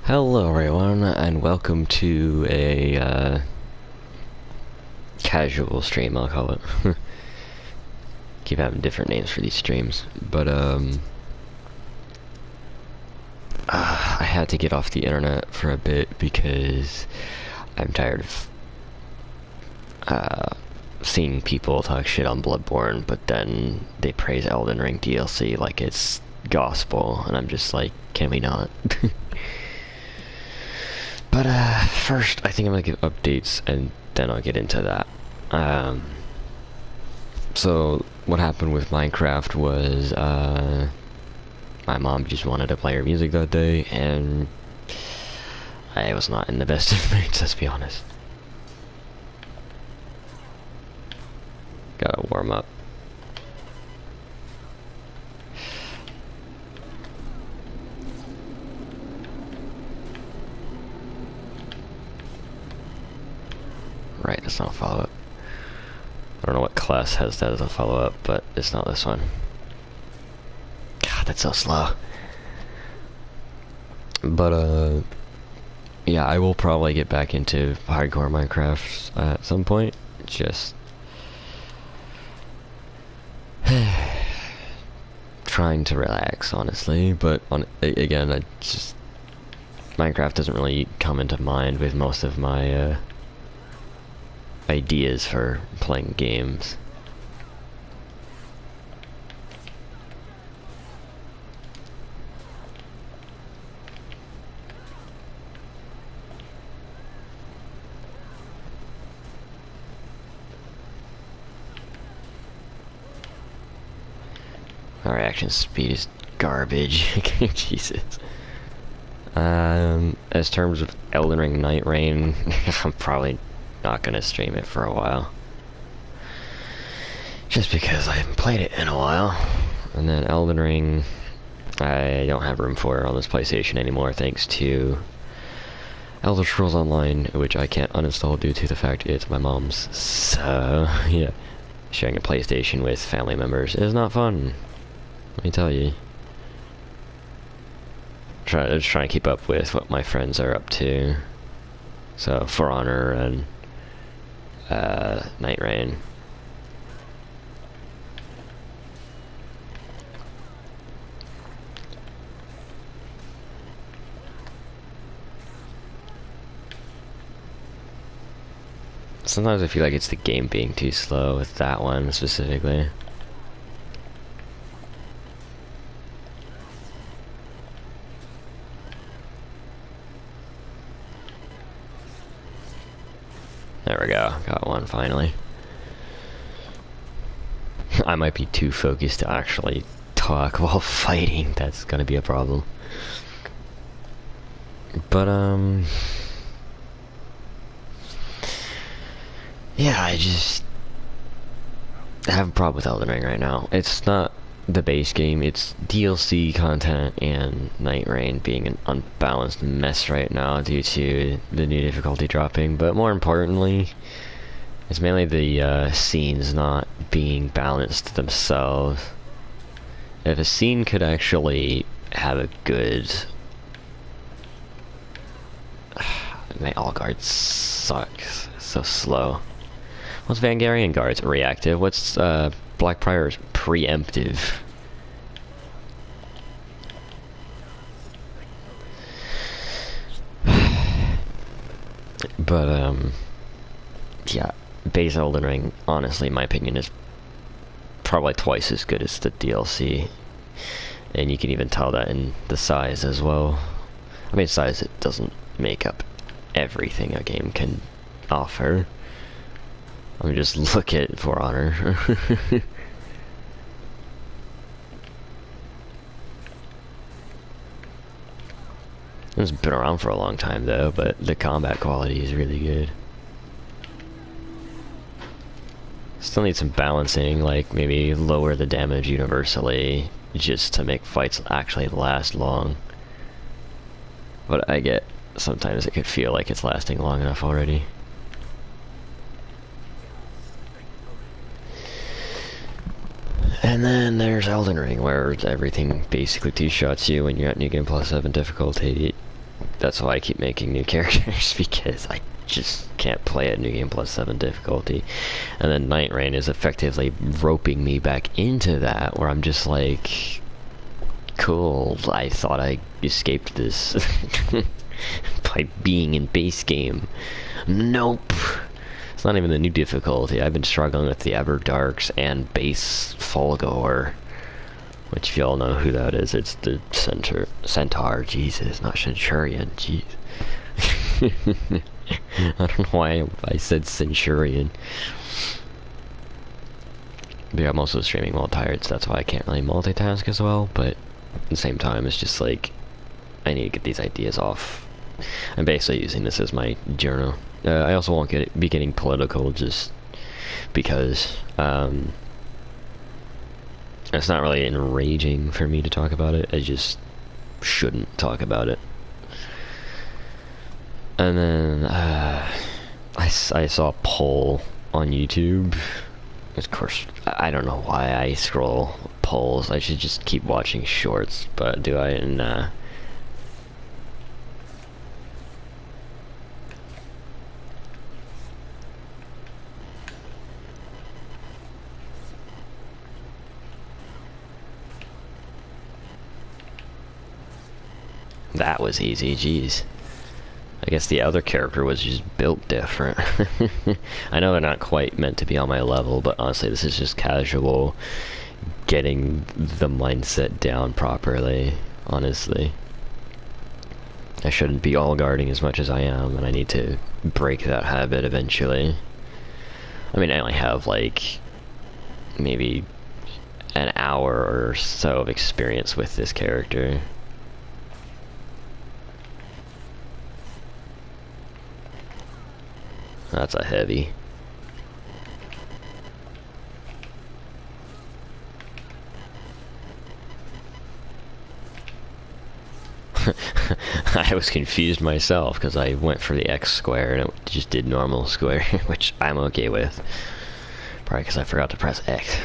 Hello everyone, and welcome to a casual stream, I'll call it. Keep having different names for these streams, but I had to get off the internet for a bit because I'm tired of seeing people talk shit on Bloodborne, but then they praise Elden Ring DLC like it's gospel, and I'm just like, can we not? But first, I think I'm gonna give updates, and then I'll get into that. So what happened with Minecraft was my mom just wanted to play her music that day, and I was not in the best of moods, let's be honest. Gotta warm up. Right, that's not a follow-up. I don't know what class has that as a follow-up, but it's not this one. God, that's so slow. But, yeah, I will probably get back into hardcore Minecraft at some point. Just trying to relax, honestly, but again, Minecraft doesn't really come into mind with most of my, ideas for playing games. My reaction speed is garbage. Jesus. As terms of Elden Ring Night Rain, I'm probably not gonna stream it for a while. Just because I haven't played it in a while. And then Elden Ring, I don't have room for it on this PlayStation anymore thanks to Elder Scrolls Online, which I can't uninstall due to the fact it's my mom's. So, yeah. Sharing a PlayStation with family members is not fun. Let me tell you. Just trying to keep up with what my friends are up to. So, For Honor and Night Rain. Sometimes I feel like it's the game being too slow with that one specifically. There we go, got one finally. I might be too focused to actually talk while fighting, that's gonna be a problem. But, yeah, I just have a problem with Elden Ring right now. It's not the base game, it's DLC content and Night Rain being an unbalanced mess right now due to the new difficulty dropping, but more importantly, it's mainly the scenes not being balanced themselves. If a scene could actually have a good... My all guards sucks, so slow. What's Vangarian guards? Reactive. What's Blackbriar's preemptive? But yeah, base Elden Ring, honestly, in my opinion, is probably twice as good as the DLC. And you can even tell that in the size as well. I mean, size, it doesn't make up everything a game can offer. I mean, just look at For Honor. It's been around for a long time though, but the combat quality is really good. Still need some balancing, like maybe lower the damage universally, just to make fights actually last long. But I get, sometimes it could feel like it's lasting long enough already. And then there's Elden Ring, where everything basically two-shots you when you're at New Game Plus 7 difficulty. that's why I keep making new characters, because I just can't play at New Game Plus 7 difficulty. And then Night Rain is effectively roping me back into that, where I'm just like, cool, I thought I escaped this by being in base game. Nope. It's not even the new difficulty. I've been struggling with the Everdarks and base Fulgor, which if you all know who that is, it's the Centaur, Jesus, not Centurion, jeez. I don't know why I said Centurion. But yeah, I'm also streaming while tired, so that's why I can't really multitask as well, but at the same time, it's just like, I need to get these ideas off. I'm basically using this as my journal. I also won't be getting political, just because, it's not really enraging for me to talk about it. I just shouldn't talk about it. And then, I saw a poll on YouTube. Of course, I don't know why I scroll polls. I should just keep watching shorts, but do I? Nah. That was easy, jeez. I guess the other character was just built different. I know they're not quite meant to be on my level, but honestly, this is just casual getting the mindset down properly, honestly. I shouldn't be all guarding as much as I am, and I need to break that habit eventually. I mean, I only have like maybe an hour or so of experience with this character. That's a heavy. I was confused myself because I went for the X square and it just did normal square, which I'm okay with. Probably because I forgot to press X.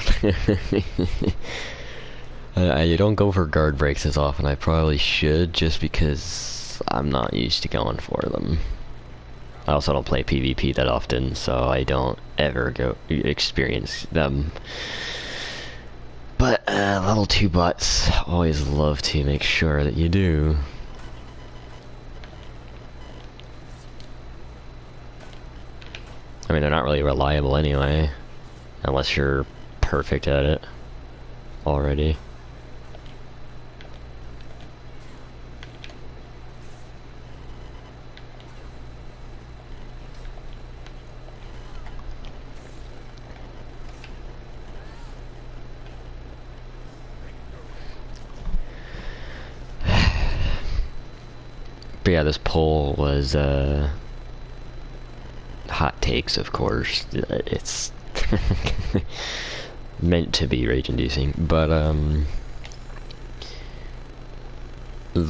I don't go for guard breaks as often. I probably should, just because I'm not used to going for them. I also don't play PvP that often, so I don't ever go experience them. But level 2 bots, always love to make sure that you do. I mean, they're not really reliable anyway, unless you're perfect at it already. But yeah, this poll was, hot takes, of course. It's meant to be rage-inducing, but,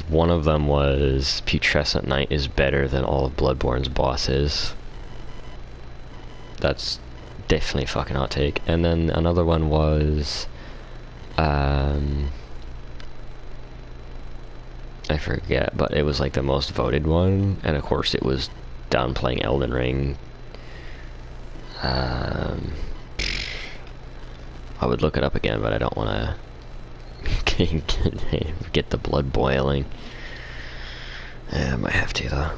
one of them was Putrescent Knight is better than all of Bloodborne's bosses. That's definitely a fucking hot take. And then another one was, I forget, but it was like the most voted one, and of course it was downplaying Elden Ring. I would look it up again, but I don't want to get the blood boiling. I might have to, though.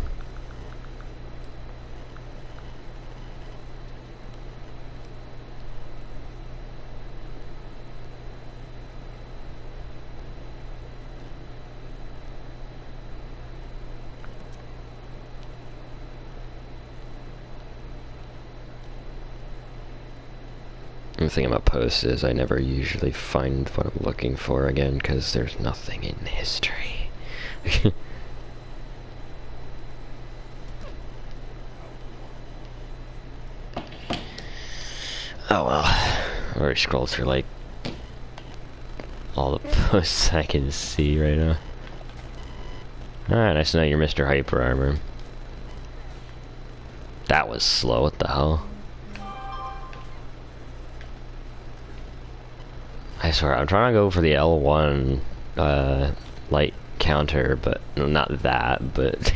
The thing about posts is I never usually find what I'm looking for again, because there's nothing in history. Oh well. I already scrolled through like all the posts I can see right now. Alright, nice to know you're Mr. Hyper Armor. That was slow, what the hell? I swear, I'm trying to go for the L1 light counter, but not that, but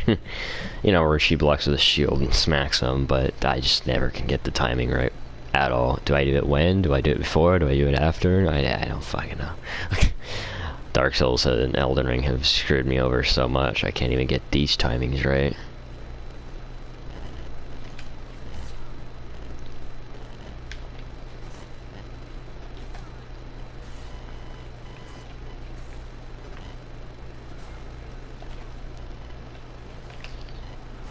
you know, where she blocks with a shield and smacks them, but I just never can get the timing right at all. Do I do it when? Do I do it before? Do I do it after? I don't fucking know. Dark Souls and Elden Ring have screwed me over so much, I can't even get these timings right.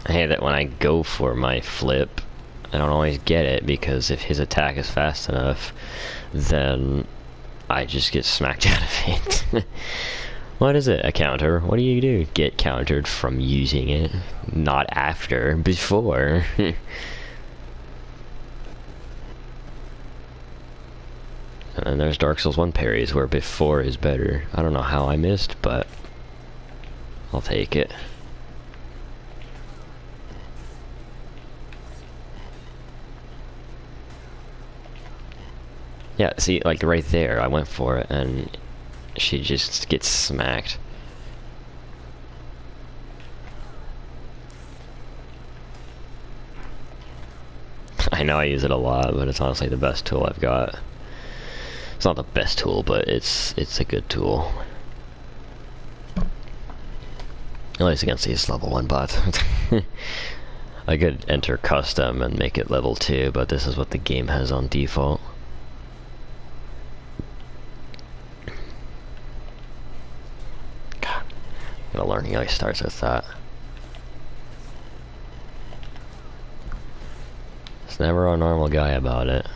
I hate that when I go for my flip, I don't always get it, because if his attack is fast enough, then I just get smacked out of it. What is it? A counter? What do you do? Get countered from using it. Not after. Before. And then there's Dark Souls 1 parries, where before is better. I don't know how I missed, but I'll take it. Yeah, see, like right there, I went for it, and she just gets smacked. I know I use it a lot, but it's honestly the best tool I've got. It's not the best tool, but it's a good tool. At least against these level 1 bots. I could enter custom and make it level 2, but this is what the game has on default. The learning always starts with that. It's never a normal guy about it.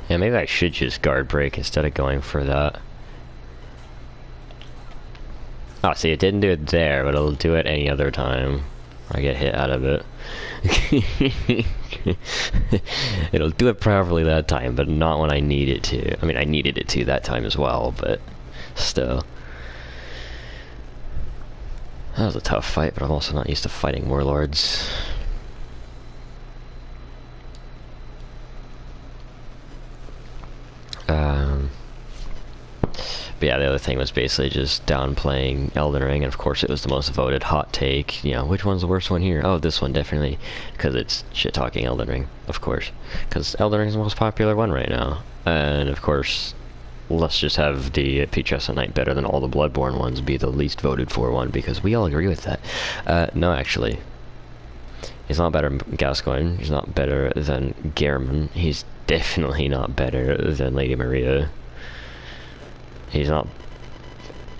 Yeah, maybe I should just guard break instead of going for that. Oh, see, it didn't do it there, but it'll do it any other time I get hit out of it. It'll do it properly that time, but not when I need it to. I mean, I needed it to that time as well, but still. That was a tough fight, but I'm also not used to fighting warlords. But yeah, the other thing was basically just downplaying Elden Ring, and of course it was the most voted hot take. You know, which one's the worst one here? Oh, this one, definitely. Because it's shit-talking Elden Ring, of course. Because Elden Ring's the most popular one right now. And of course, let's just have the Putrescent Knight better than all the Bloodborne ones be the least voted for one, because we all agree with that. No, actually. He's not better than Gascoigne. He's not better than Gehrman. He's definitely not better than Lady Maria. He's not...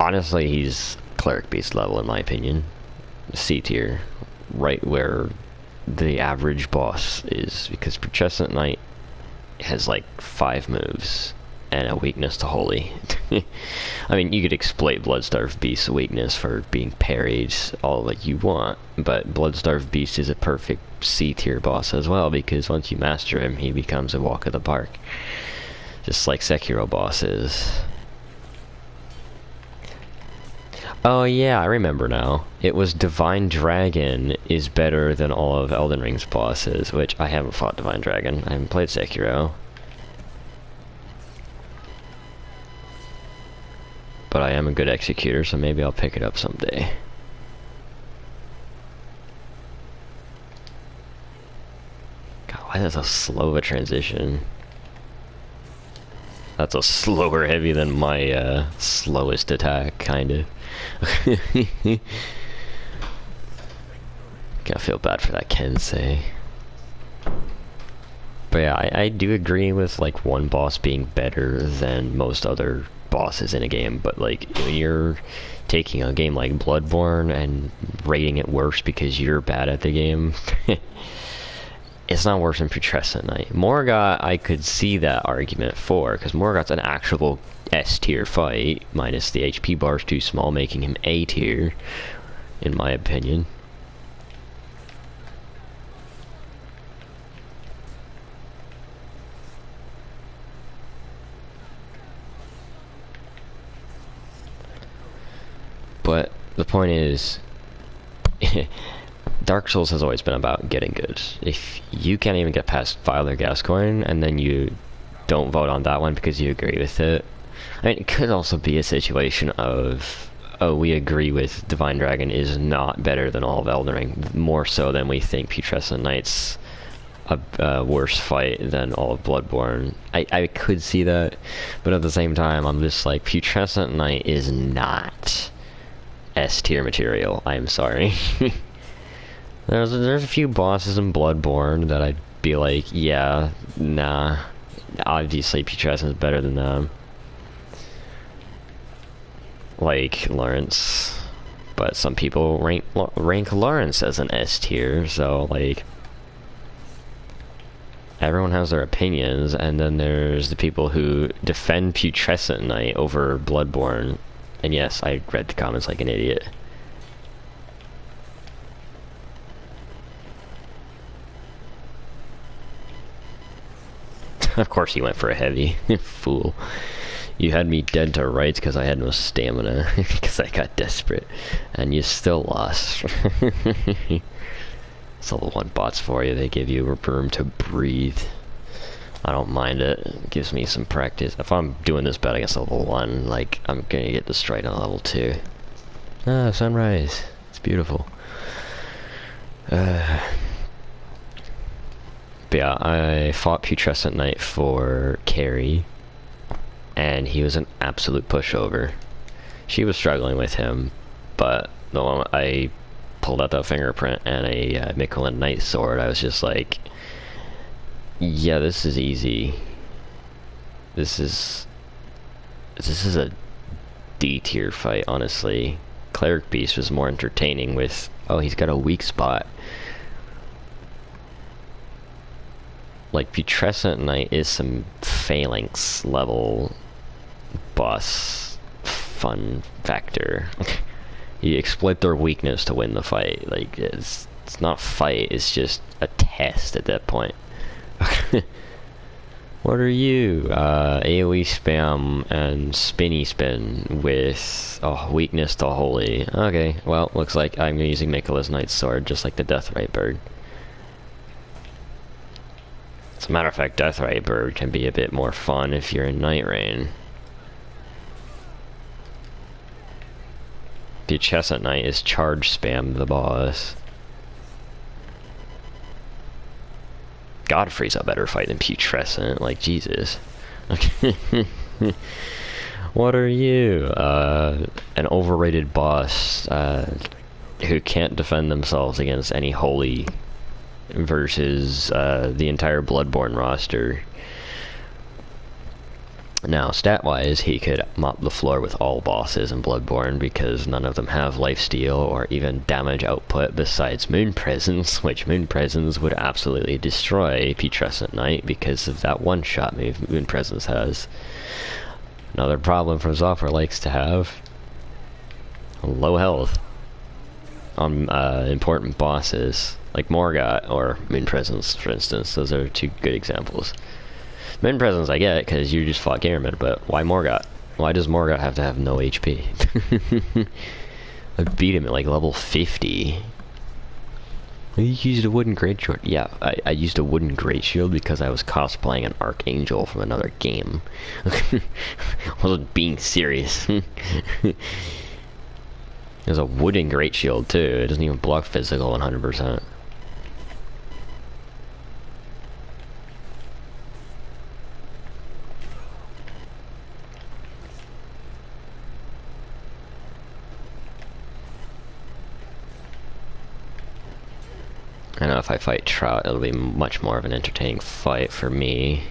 Honestly, he's Cleric Beast level in my opinion. C tier. Right where the average boss is. Because Putrescent Knight has like 5 moves. And a weakness to Holy. I mean, you could exploit Bloodstarved Beast's weakness for being parried all that you want. But Bloodstarved Beast is a perfect C tier boss as well. Because once you master him, he becomes a walk of the park. Just like Sekiro bosses. Oh yeah, I remember now. It was Divine Dragon is better than all of Elden Ring's bosses, which I haven't fought Divine Dragon. I haven't played Sekiro. But I am a good executor, so maybe I'll pick it up someday. God, why is that so slow of a transition? That's a slower heavy than my slowest attack, kind of. Gotta feel bad for that Kensei. But yeah, I do agree with like one boss being better than most other bosses in a game, but like when you're taking a game like Bloodborne and rating it worse because you're bad at the game, it's not worse than Putrescent Knight. Morgott, I could see that argument for, because Morgott's an actual S tier fight, minus the HP bar's too small, making him A tier, in my opinion. But the point is, Dark Souls has always been about getting good. If you can't even get past Violet Gascoigne, and then you don't vote on that one because you agree with it, I mean, it could also be a situation of, oh, we agree with Divine Dragon is not better than all of Elden Ring, more so than we think Putrescent Knight's a worse fight than all of Bloodborne. I could see that, but at the same time, I'm just like, Putrescent Knight is not S tier material. I'm sorry. there's a few bosses in Bloodborne that I'd be like, yeah, nah. Obviously, Putrescent is better than them. Like Lawrence, but some people rank Lawrence as an S tier. So like, everyone has their opinions, and then there's the people who defend Putrescent Knight over Bloodborne. And yes, I read the comments like an idiot. Of course he went for a heavy. Fool. You had me dead to rights because I had no stamina, because I got desperate. And you still lost. It's level 1 bots for you. They give you room to breathe. I don't mind it. It gives me some practice. If I'm doing this bad against level 1, like, I'm gonna get destroyed on level 2. Ah, sunrise. It's beautiful. But yeah, I fought Putrescent Knight for Carrie, and he was an absolute pushover. She was struggling with him, but the moment I pulled out that fingerprint and a Michelin Knight sword, I was just like, yeah, this is easy. This is a D tier fight, honestly. Cleric Beast was more entertaining with, oh, he's got a weak spot. Like, Putrescent Knight is some Phalanx level boss fun factor. You exploit their weakness to win the fight. Like, it's not fight, it's just a test at that point. What are you? AoE spam and spinny spin with weakness to holy. Okay, well, looks like I'm using Michaela's Knight's sword, just like the Deathrite Bird. As a matter of fact, Deathrite Bird can be a bit more fun if you're in Night Rain. Putrescent Knight is charge spam the boss. Godfrey's a better fight than Putrescent, like, Jesus. What are you? An overrated boss, who can't defend themselves against any holy versus, the entire Bloodborne roster. Now, stat-wise, he could mop the floor with all bosses in Bloodborne because none of them have lifesteal or even damage output besides Moon Presence, which Moon Presence would absolutely destroy Putrescent Knight because of that one-shot move Moon Presence has. Another problem From Software likes to have low health on important bosses, like Morgott or Moon Presence, for instance. Those are two good examples. Moon Presence I get, because you just fought Gamerman, but why Morgott? Why does Morgott have to have no HP? I beat him at like level 50. You used a wooden great shield. Yeah, I used a wooden great shield because I was cosplaying an Archangel from another game. I wasn't being serious. There's a wooden great shield too. It doesn't even block physical 100%. I know if I fight Trout, it'll be much more of an entertaining fight for me.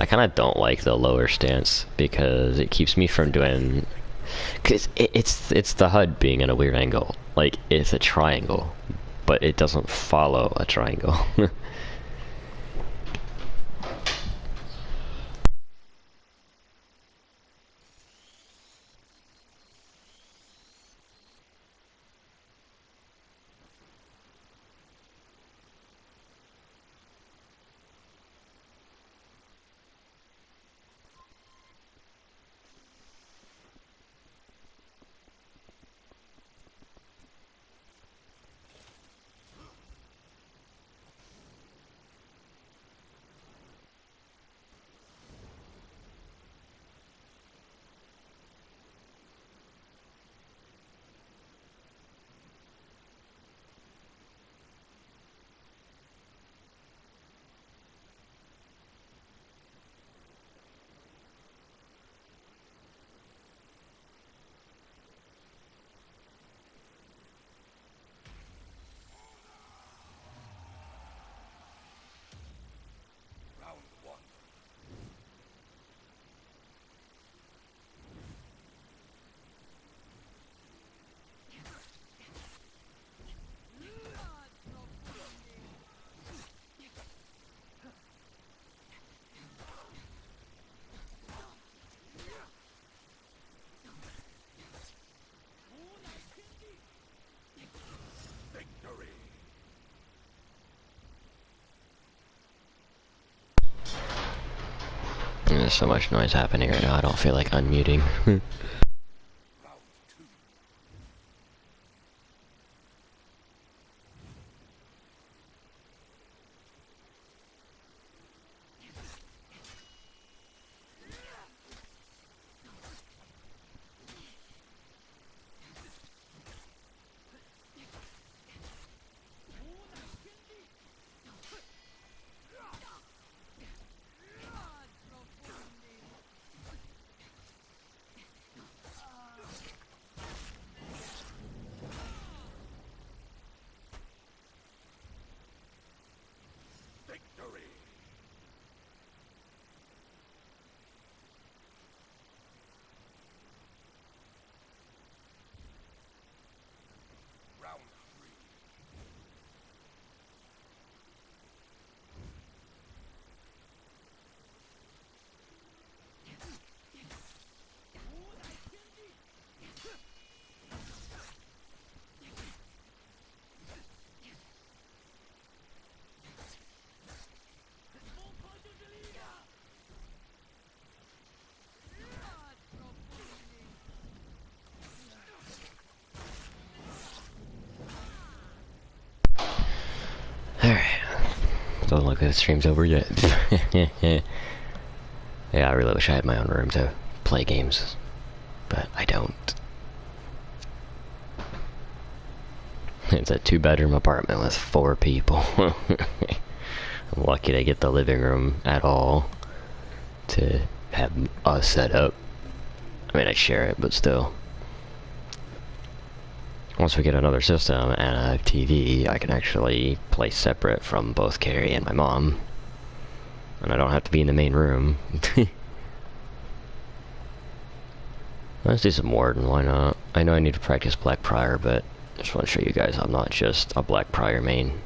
I kind of don't like the lower stance because it keeps me from doing... Cause it's the HUD being in a weird angle. Like, it's a triangle, but it doesn't follow a triangle. There's so much noise happening right now, I don't feel like unmuting. Alright. Doesn't look like the stream's over yet. Yeah, I really wish I had my own room to play games, but I don't. It's a 2-bedroom apartment with 4 people. I'm lucky to get the living room at all to have us set up. I mean, I share it, but still. Once we get another system and a TV, I can actually play separate from both Carrie and my mom. And I don't have to be in the main room. Let's do some Warden, why not? I know I need to practice Blackprior, but I just want to show you guys I'm not just a Blackprior main.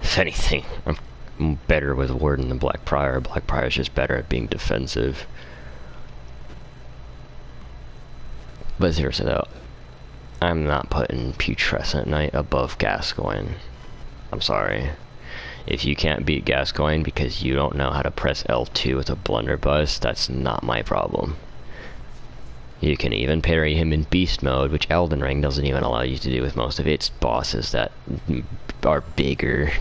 If anything, I'm better with Warden than Blackprior. Blackprior is just better at being defensive. But seriously though, I'm not putting Putrescent Knight above Gascoigne. I'm sorry. If you can't beat Gascoigne because you don't know how to press L2 with a blunderbuss, that's not my problem. You can even parry him in beast mode, which Elden Ring doesn't even allow you to do with most of its bosses that are bigger.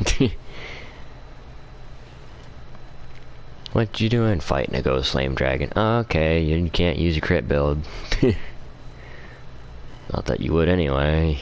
What you doing fighting a Ghost Flame Dragon? Okay, you can't use a crit build. Not that you would anyway.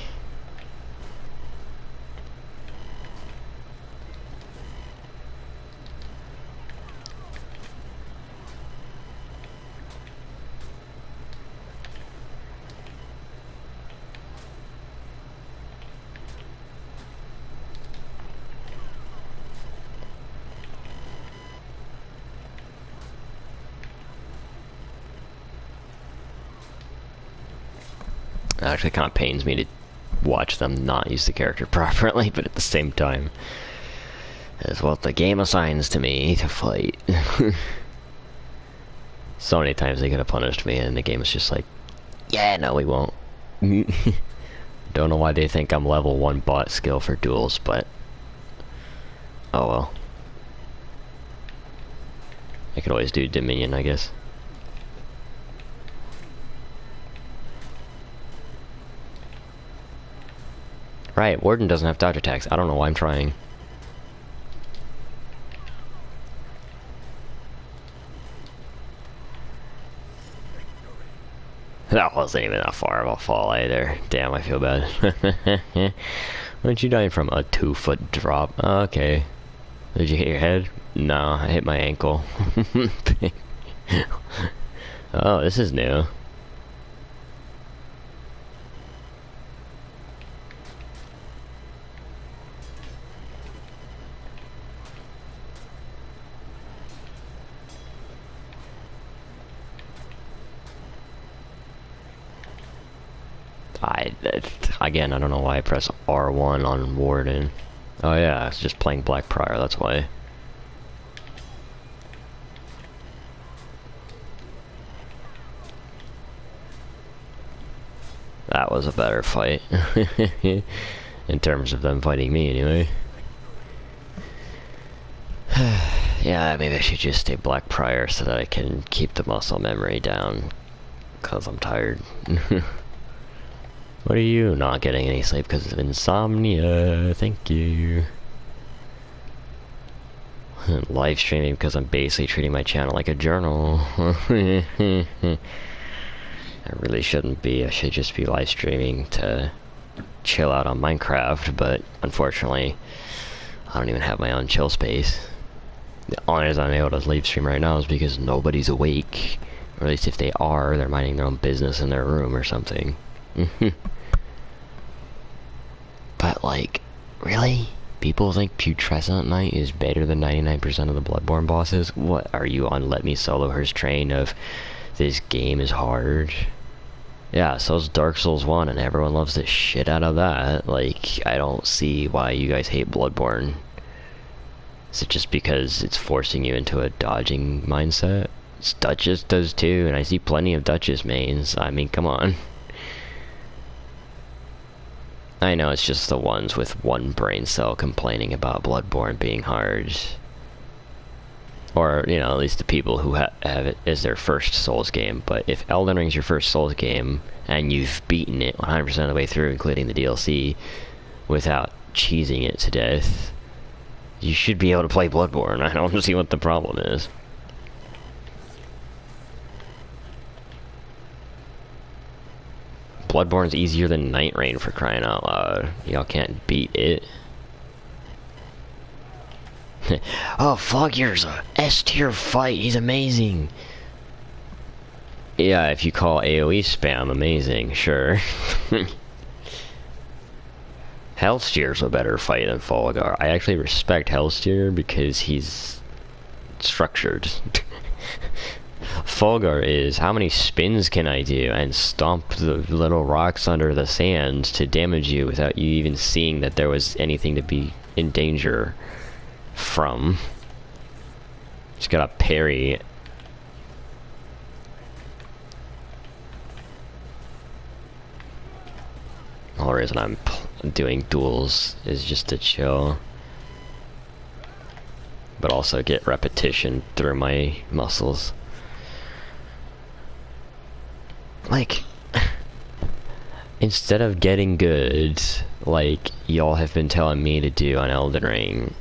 It actually kind of pains me to watch them not use the character properly, but at the same time, it's what the game assigns to me to fight. So many times they could have punished me, and the game is just like, yeah, no, we won't. Don't know why they think I'm level 1 bot skill for duels, but oh well. I could always do Dominion, I guess. Right, Warden doesn't have dodge attacks. I don't know why I'm trying. That wasn't even that far of a fall either. Damn, I feel bad. Where'd you die from? A 2-foot drop. Okay. Did you hit your head? No, I hit my ankle. Oh, this is new. Again, I don't know why I press R1 on Warden. Oh yeah, it's just playing Blackprior, that's why. That was a better fight. In terms of them fighting me, anyway. Yeah, maybe I should just stay black prior so that I can keep the muscle memory down. Cause I'm tired. What are you not getting any sleep because of insomnia? Thank you. Live streaming because I'm basically treating my channel like a journal. I really shouldn't be. I should just be live streaming to chill out on Minecraft, but unfortunately, I don't even have my own chill space. The only reason I'm able to live stream right now is because nobody's awake. Or at least if they are, they're minding their own business in their room or something. But like, really? People think Putrescent Knight is better than 99% of the Bloodborne bosses? What, are you on Let Me Solo Her's train of this game is hard? Yeah, so is Dark Souls 1 and everyone loves the shit out of that. Like, I don't see why you guys hate Bloodborne. Is it just because it's forcing you into a dodging mindset? Duchess does too, and I see plenty of Duchess mains. I mean, come on. I know it's just the ones with one brain cell complaining about Bloodborne being hard. Or, you know, at least the people who have it as their first Souls game. But if Elden Ring's your first Souls game, and you've beaten it 100% of the way through, including the DLC, without cheesing it to death, you should be able to play Bloodborne. I don't see what the problem is. Bloodborne's easier than Night Rain, for crying out loud. Y'all can't beat it. Oh, Fogier's a S-tier fight. He's amazing. Yeah, if you call AoE spam amazing, sure. Hellstier's a better fight than Fulgur. I actually respect Hellstier because he's structured. Fulgur is, how many spins can I do and stomp the little rocks under the sand to damage you without you even seeing that there was anything to be in danger from. Just gotta parry. The whole reason I'm doing duels is just to chill, but also get repetition through my muscles. Like, instead of getting good, like y'all have been telling me to do on Elden Ring,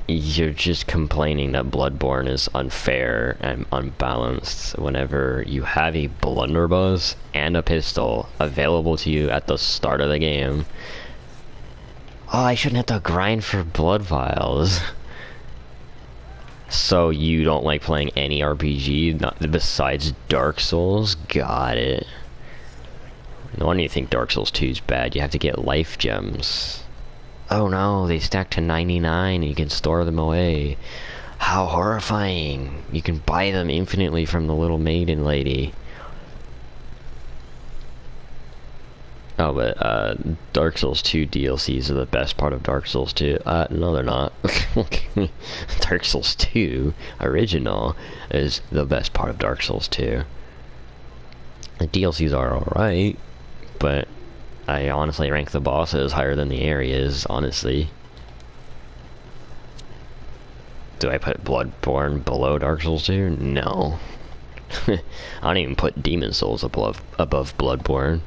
you're just complaining that Bloodborne is unfair and unbalanced whenever you have a blunderbuss and a pistol available to you at the start of the game. Oh, I shouldn't have to grind for blood vials. So you don't like playing any RPG besides Dark Souls? Got it. No wonder you think Dark Souls 2 is bad. You have to get life gems. Oh no, they stack to 99 and you can store them away. How horrifying. You can buy them infinitely from the little maiden lady. Oh, but Dark Souls 2 DLCs are the best part of Dark Souls 2. No they're not. Dark Souls 2 original is the best part of Dark Souls 2. The DLCs are alright, but I honestly rank the bosses higher than the areas, honestly. Do I put Bloodborne below Dark Souls 2? No. I don't even put Demon Souls above Bloodborne.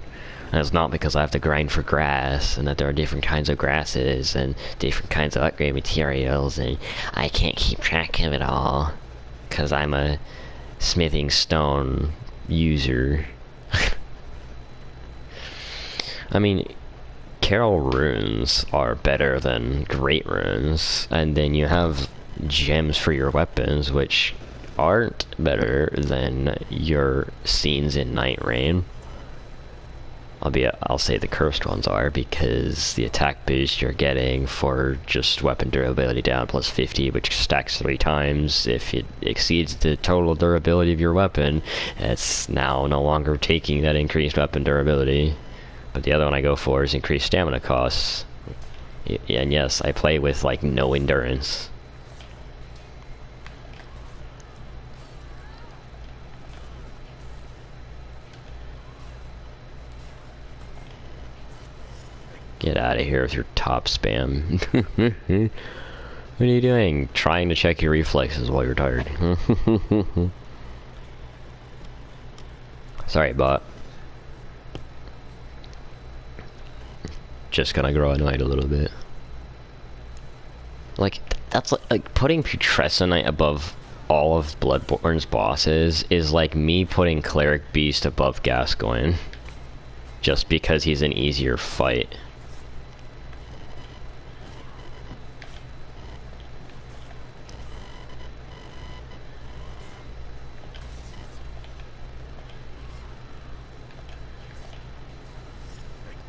And it's not because I have to grind for grass, and that there are different kinds of grasses, and different kinds of upgrade materials, and I can't keep track of it all. Because I'm a smithing stone user. I mean, Carol runes are better than great runes, and then you have gems for your weapons, which aren't better than your scenes in Night Rain. Albeit, I'll say the cursed ones are, because the attack boost you're getting for just weapon durability down plus 50, which stacks 3 times. If it exceeds the total durability of your weapon, it's now no longer taking that increased weapon durability. But the other one I go for is increased stamina costs. And yes, I play with, like, no endurance. Get out of here with your top spam. What are you doing? Trying to check your reflexes while you're tired. Sorry, bot. Just gonna grow annoyed a little bit. Like, that's like putting Putrescent above all of Bloodborne's bosses is like me putting Cleric Beast above Gascoigne. Just because he's an easier fight.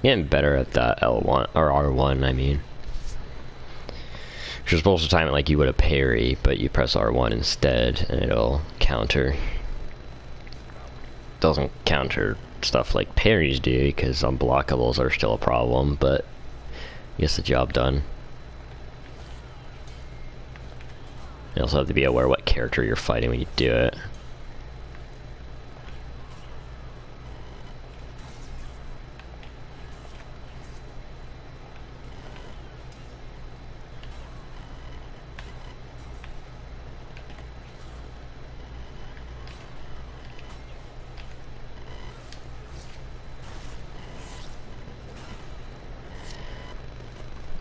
Getting better at that L1 or R1, I mean. You're supposed to time it like you would a parry, but you press R1 instead, and it'll counter. Doesn't counter stuff like parries do, because unblockables are still a problem, but gets the job done. You also have to be aware what character you're fighting when you do it.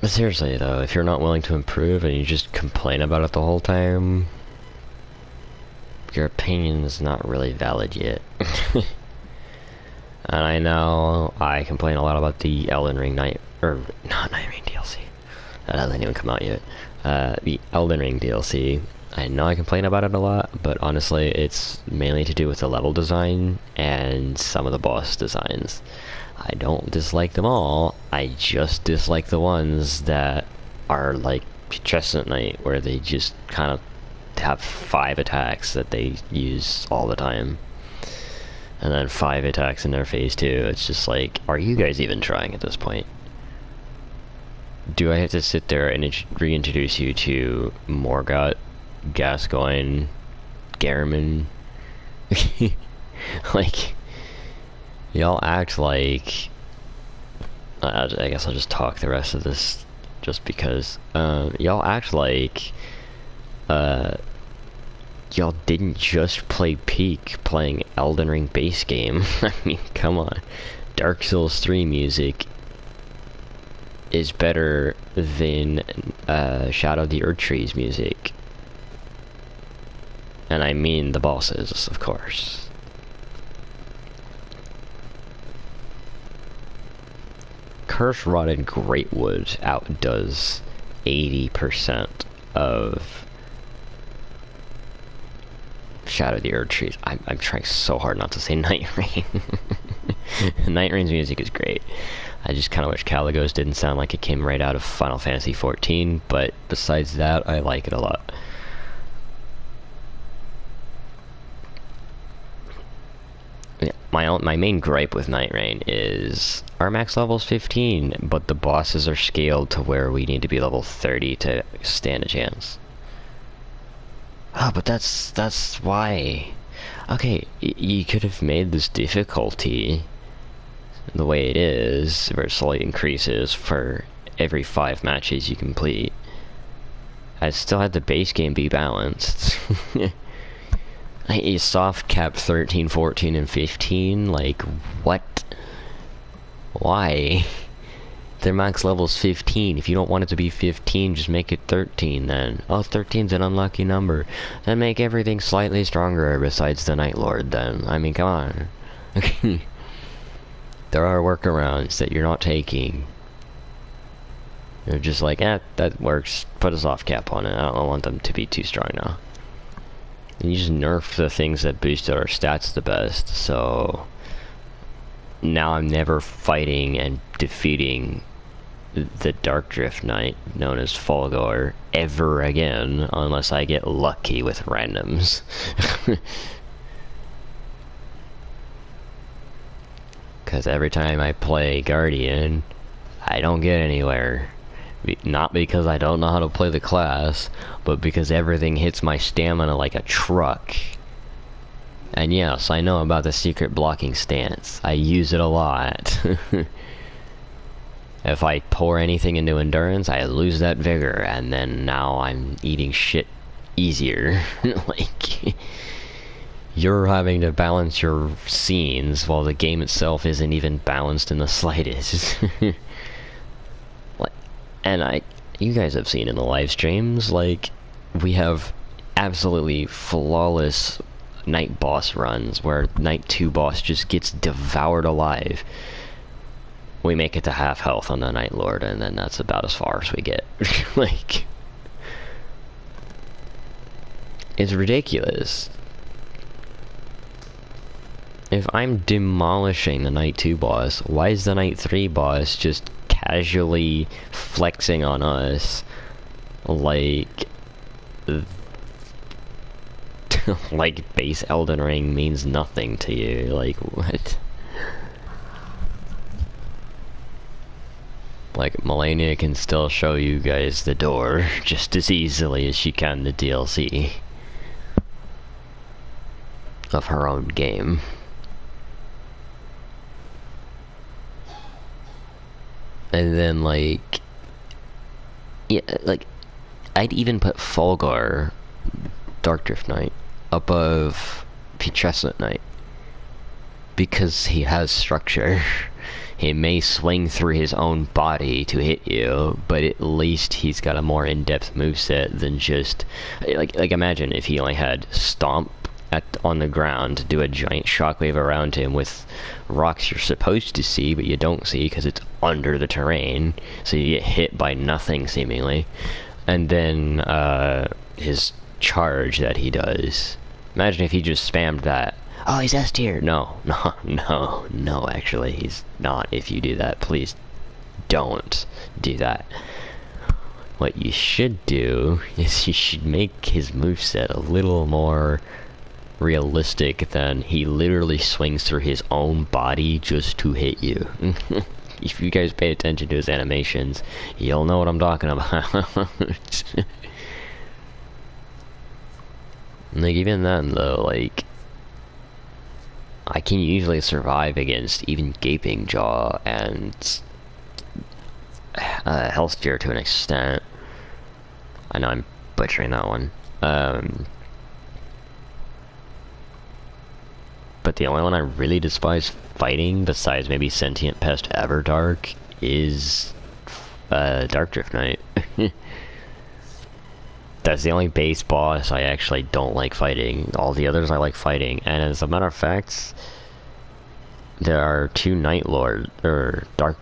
But seriously though, if you're not willing to improve and you just complain about it the whole time, your opinion is not really valid yet. And I know I complain a lot about the Elden Ring not Night Ring DLC. That hasn't even come out yet. The Elden Ring DLC. I know I complain about it a lot, but honestly it's mainly to do with the level design and some of the boss designs. I don't dislike them all, I just dislike the ones that are like Putrescent Knight, where they just kind of have 5 attacks that they use all the time. And then 5 attacks in their phase 2. It's just like, are you guys even trying at this point? Do I have to sit there and reintroduce you to Morgott, Gascoigne, Gehrman? Like, y'all act like... I guess I'll just talk the rest of this just because. Y'all act like... y'all didn't just play Peak playing Elden Ring base game. I mean, come on. Dark Souls 3 music is better than Shadow of the Erdtree's music. And I mean the bosses, of course. Curse Rotted Greatwood outdoes 80% of Shadow of the Erdtree. I'm trying so hard not to say Night Rain. Night Rain's music is great. I just kind of wish Caligos didn't sound like it came right out of Final Fantasy XIV, but besides that, I like it a lot. Yeah, my main gripe with Night Rain is our max level's 15, but the bosses are scaled to where we need to be level 30 to stand a chance. Oh, but that's why. Okay, you could have made this difficulty the way it is, where it slowly increases for every 5 matches you complete. I still had the base game be balanced. You soft cap 13, 14, and 15? Like, what? Why? Their max level's 15. If you don't want it to be 15, just make it 13 then. Oh, 13's an unlucky number. Then make everything slightly stronger besides the Night Lord then. I mean, come on. There are workarounds that you're not taking. You're just like, that works. Put a soft cap on it. I don't want them to be too strong now. And you just nerf the things that boosted our stats the best, so... Now I'm never fighting and defeating the Dark Drift Knight, known as Fulgor, ever again, unless I get lucky with randoms. Because every time I play Guardian, I don't get anywhere. Not because I don't know how to play the class, but because everything hits my stamina like a truck. And yes, I know about the secret blocking stance. I use it a lot. If I pour anything into endurance, I lose that vigor, and then now I'm eating shit easier. Like, you're having to balance your scenes while the game itself isn't even balanced in the slightest. Like, and you guys have seen in the live streams, like, we have absolutely flawless night boss runs where night 2 boss just gets devoured alive. We make it to half health on the Night Lord, and then that's about as far as we get. Like, it's ridiculous. If I'm demolishing the Night 2 boss, why is the Night 3 boss just casually flexing on us like like base Elden Ring means nothing to you? Like, what? Like, Malenia can still show you guys the door just as easily as she can the DLC of her own game. And then, like, yeah, like, I'd even put Fulgur, Darkdrift Knight, above Chestnut Knight. Because he has structure. He may swing through his own body to hit you, but at least he's got a more in-depth moveset than just... Like imagine if he only had Stomp on the ground, do a giant shockwave around him with rocks you're supposed to see, but you don't see because it's under the terrain, so you get hit by nothing, seemingly. And then, his charge that he does. Imagine if he just spammed that. Oh, he's S tier. No, actually, he's not. If you do that, please don't do that. What you should do is you should make his moveset a little more realistic than he literally swings through his own body just to hit you. If you guys pay attention to his animations, you'll know what I'm talking about. Like, even then, though, like, I can usually survive against even Gaping Jaw and Hellsteer to an extent. I know I'm butchering that one. But the only one I really despise fighting, besides maybe Sentient Pest Everdark, is Darkdrift Knight. That's the only base boss I actually don't like fighting. All the others I like fighting. And as a matter of fact, there are 2 Night Lord, or not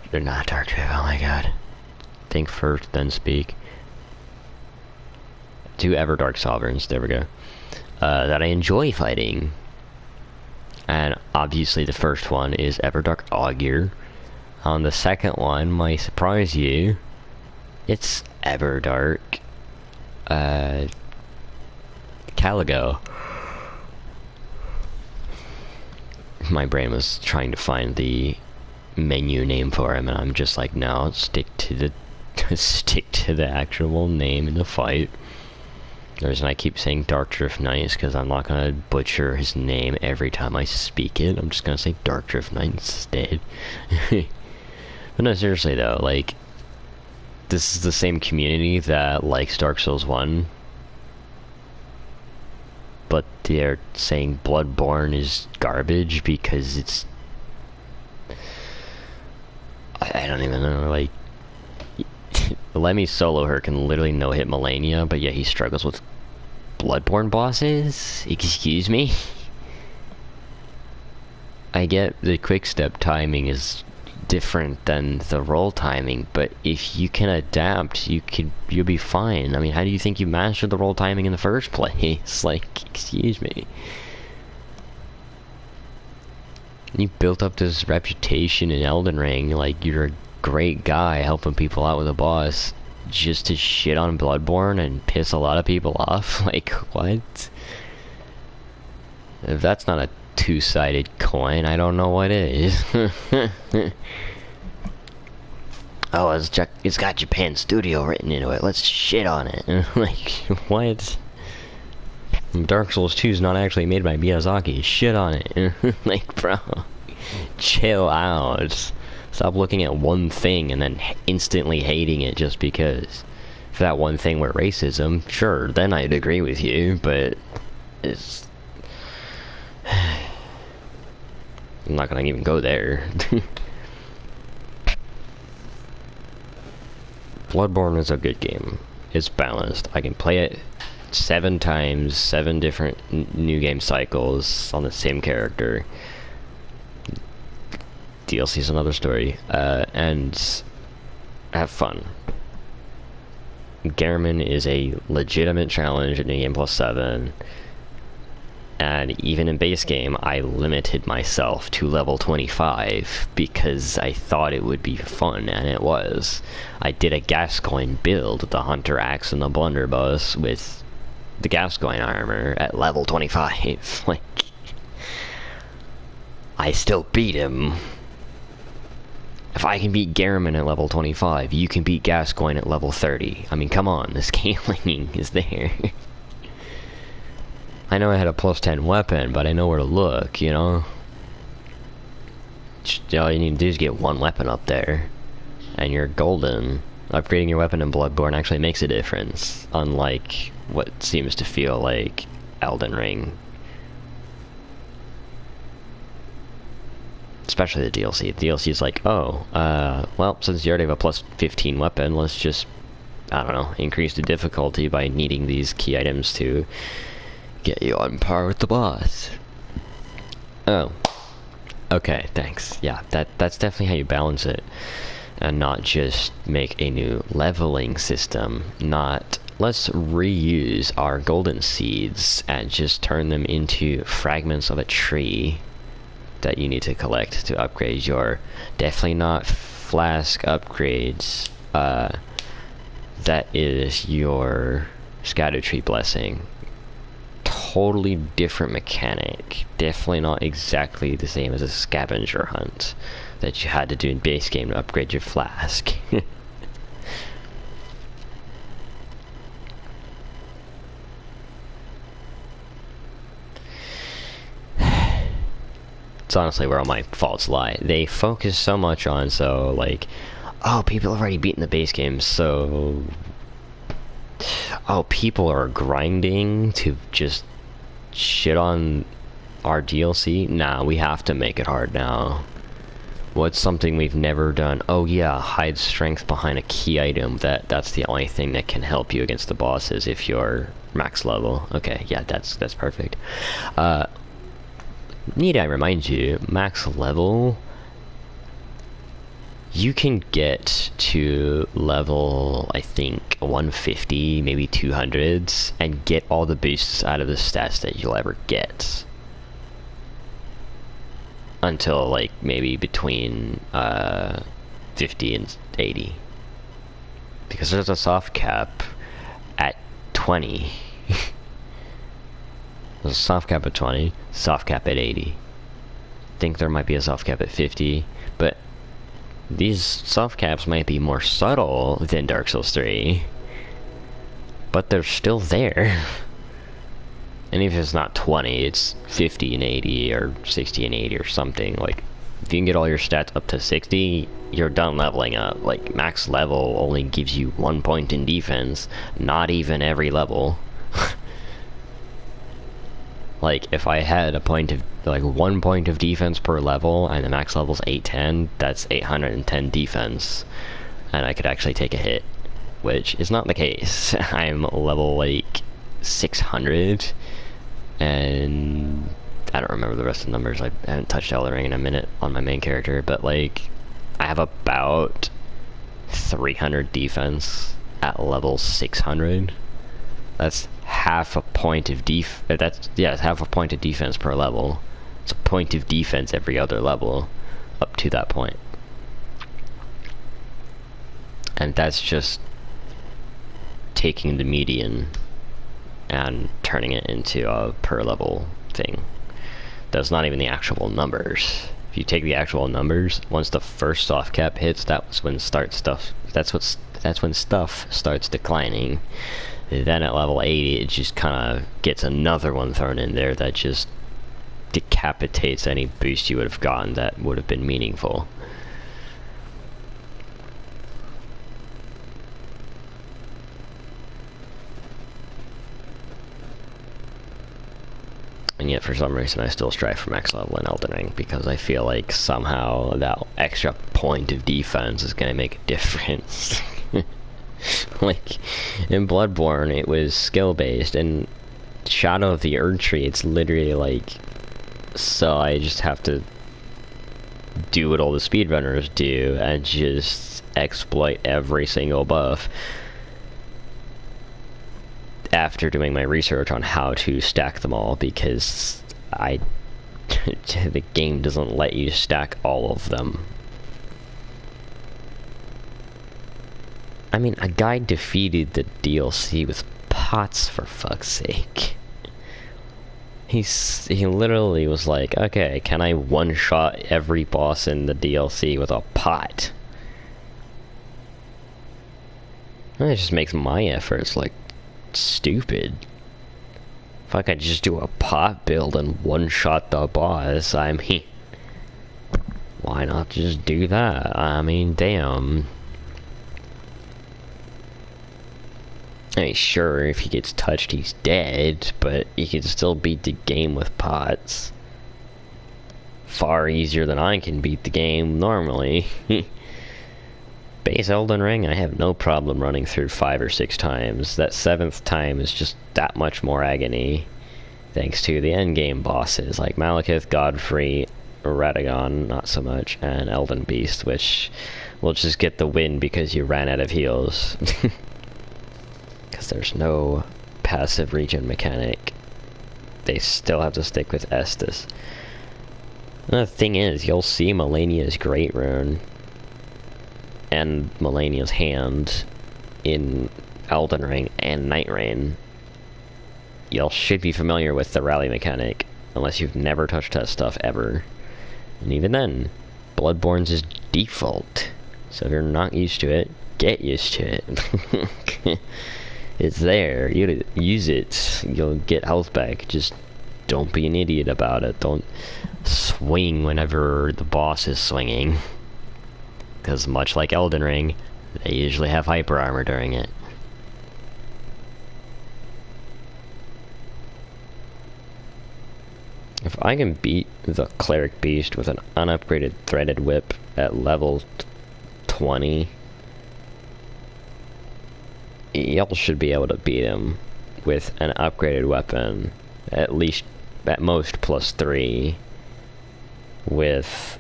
Darkdrift, oh my god. Think first, then speak. 2 Everdark Sovereigns, there we go. That I enjoy fighting. And obviously the first one is Everdark Augur. On the second one, might surprise you, it's Everdark Caligo. My brain was trying to find the menu name for him, and I'm just like, no, stick to the actual name in the fight. The reason I keep saying Darkdrift Knight is because I'm not gonna butcher his name every time I speak it. I'm just gonna say Darkdrift Knight instead. But no, seriously though, like, this is the same community that likes Dark Souls 1, but they're saying Bloodborne is garbage because it's... I don't even know, like... Lemmy Soloher can literally no-hit Malenia, but yet he struggles with Bloodborne bosses? Excuse me? I get the quick-step timing is different than the roll timing, but if you can adapt, you'll be fine. I mean, how do you think you mastered the roll timing in the first place? Like, excuse me. You built up this reputation in Elden Ring, like you're a great guy helping people out with a boss, just to shit on Bloodborne and piss a lot of people off? Like, what? If that's not a two-sided coin, I don't know what is. Oh, it's got Japan Studio written into it, let's shit on it. Like, what? Dark Souls 2 is not actually made by Miyazaki, shit on it. Like, bro, chill out. Stop looking at one thing and then instantly hating it just because. If that one thing were racism, sure, then I'd agree with you, but it's... I'm not gonna even go there. Bloodborne is a good game. It's balanced. I can play it 7 times, 7 different new game cycles on the same character. DLC is another story. And have fun. Gehrman is a legitimate challenge in New Game Plus 7. And even in base game, I limited myself to level 25 because I thought it would be fun, and it was. I did a Gascoigne build, the Hunter Axe and the Blunderbuss, with the Gascoigne armor at level 25. Like, I still beat him. If I can beat Gehrman at level 25, you can beat Gascoigne at level 30. I mean, come on, the scaling is there. I know I had a plus 10 weapon, but I know where to look, you know? All you need to do is get one weapon up there, and you're golden. Upgrading your weapon in Bloodborne actually makes a difference, unlike what seems to feel like Elden Ring. Especially the DLC. The DLC is like, oh, well, since you already have a plus 15 weapon, let's just, I don't know, increase the difficulty by needing these key items to get you on par with the boss. Oh. Okay, thanks. Yeah, that's definitely how you balance it. And not just make a new leveling system. Not, let's reuse our golden seeds and just turn them into fragments of a tree that you need to collect to upgrade your... Definitely not flask upgrades. That is your Scatter Tree Blessing. Totally different mechanic. Definitely not exactly the same as a scavenger hunt that you had to do in base game to upgrade your flask. It's honestly where all my faults lie. They focus so much on, so, like, oh, people have already beaten the base game, so... Oh, people are grinding to just shit on our DLC? Nah, we have to make it hard now. What's something we've never done? Oh yeah, hide strength behind a key item. That's the only thing that can help you against the bosses if you're max level. Okay, yeah, that's perfect. Need I remind you, max level, you can get to level, I think, 150, maybe 200s, and get all the boosts out of the stats that you'll ever get. Until, like, maybe between 50 and 80. Because there's a soft cap at 20. There's a soft cap at 20, soft cap at 80. I think there might be a soft cap at 50, but these soft caps might be more subtle than Dark Souls 3. But they're still there. And if it's not 20, it's 50 and 80, or 60 and 80, or something. Like, if you can get all your stats up to 60, you're done leveling up. Like, max level only gives you 1 point in defense, not even every level. Like, if I had a point of, like, 1 point of defense per level, and the max level's 810, that's 810 defense. And I could actually take a hit, which is not the case. I'm level, like, 600, and I don't remember the rest of the numbers. I haven't touched Elden Ring in a minute on my main character, but, like, I have about 300 defense at level 600. That's half a point of it's half a point of defense per level. It's a point of defense every other level up to that point. And that's just taking the median and turning it into a per level thing. That's not even the actual numbers. If you take the actual numbers, once the first soft cap hits, that's when stuff starts declining. Then at level 80, it just kind of gets another one thrown in there that just decapitates any boost you would have gotten that would have been meaningful. And yet for some reason I still strive for max level in Elden Ring, because I feel like somehow that extra point of defense is gonna make a difference. Like, in Bloodborne it was skill based, and Shadow of the Erdtree it's literally like, so I just have to do what all the speedrunners do and just exploit every single buff after doing my research on how to stack them all, because the game doesn't let you stack all of them. I mean, a guy defeated the DLC with pots, for fuck's sake. He literally was like, okay, can I one-shot every boss in the DLC with a pot? That just makes my efforts, like, stupid. If I could just do a pot build and one-shot the boss, I mean, why not just do that? I mean, damn. I mean, sure, if he gets touched, he's dead, but you can still beat the game with pots. Far easier than I can beat the game normally. Base Elden Ring, I have no problem running through 5 or 6 times. That 7th time is just that much more agony, thanks to the endgame bosses, like Malekith, Godfrey, Radagon, not so much, and Elden Beast, which will just get the win because you ran out of heals. Because there's no passive regen mechanic. They still have to stick with Estus. And the thing is, you'll see Malenia's Great Rune and Malenia's Hand in Elden Ring and Night Rain. You should be familiar with the rally mechanic, unless you've never touched that stuff ever. And even then, Bloodborne's is default. So if you're not used to it, get used to it. It's there. You use it. You'll get health back. Just don't be an idiot about it. Don't swing whenever the boss is swinging. Because much like Elden Ring, they usually have hyper armor during it. If I can beat the Cleric Beast with an unupgraded Threaded Whip at level 20, y'all should be able to beat him with an upgraded weapon, at least, at most, +3, with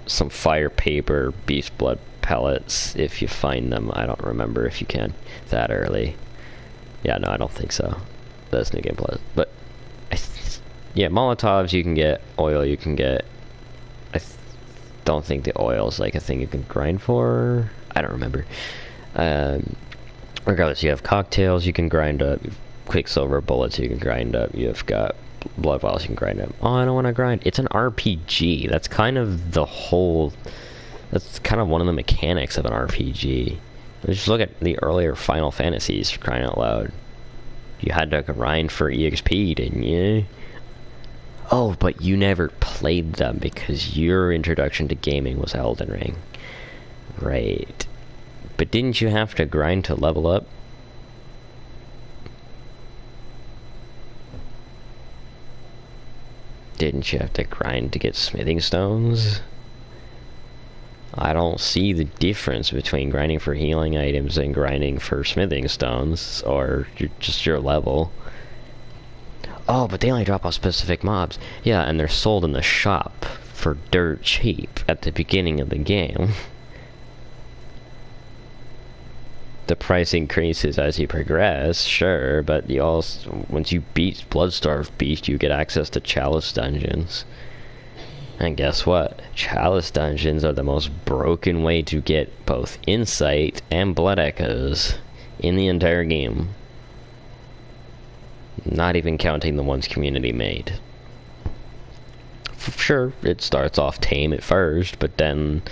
some fire paper, beast blood pellets, if you find them. I don't remember if you can that early. Yeah, no, I don't think so. That's New Game Plus. But, yeah, Molotovs you can get, oil you can get. Don't think the oil's like a thing you can grind for. I don't remember. Regardless, you have cocktails you can grind up, Quicksilver bullets you can grind up, you've got blood vials you can grind up. Oh, I don't want to grind. It's an RPG. That's kind of the whole... That's kind of one of the mechanics of an RPG. Just look at the earlier Final Fantasies, for crying out loud. You had to grind for EXP, didn't you? Oh, but you never played them because your introduction to gaming was Elden Ring. Right. But didn't you have to grind to level up? Didn't you have to grind to get smithing stones? I don't see the difference between grinding for healing items and grinding for smithing stones, or just your level. Oh, but they only drop off specific mobs. Yeah, and they're sold in the shop for dirt cheap at the beginning of the game. The price increases as you progress, sure, but you also, once you beat Bloodstarved Beast, you get access to Chalice dungeons. And guess what? Chalice dungeons are the most broken way to get both Insight and Blood Echoes in the entire game. Not even counting the ones community made. Sure, it starts off tame at first, but then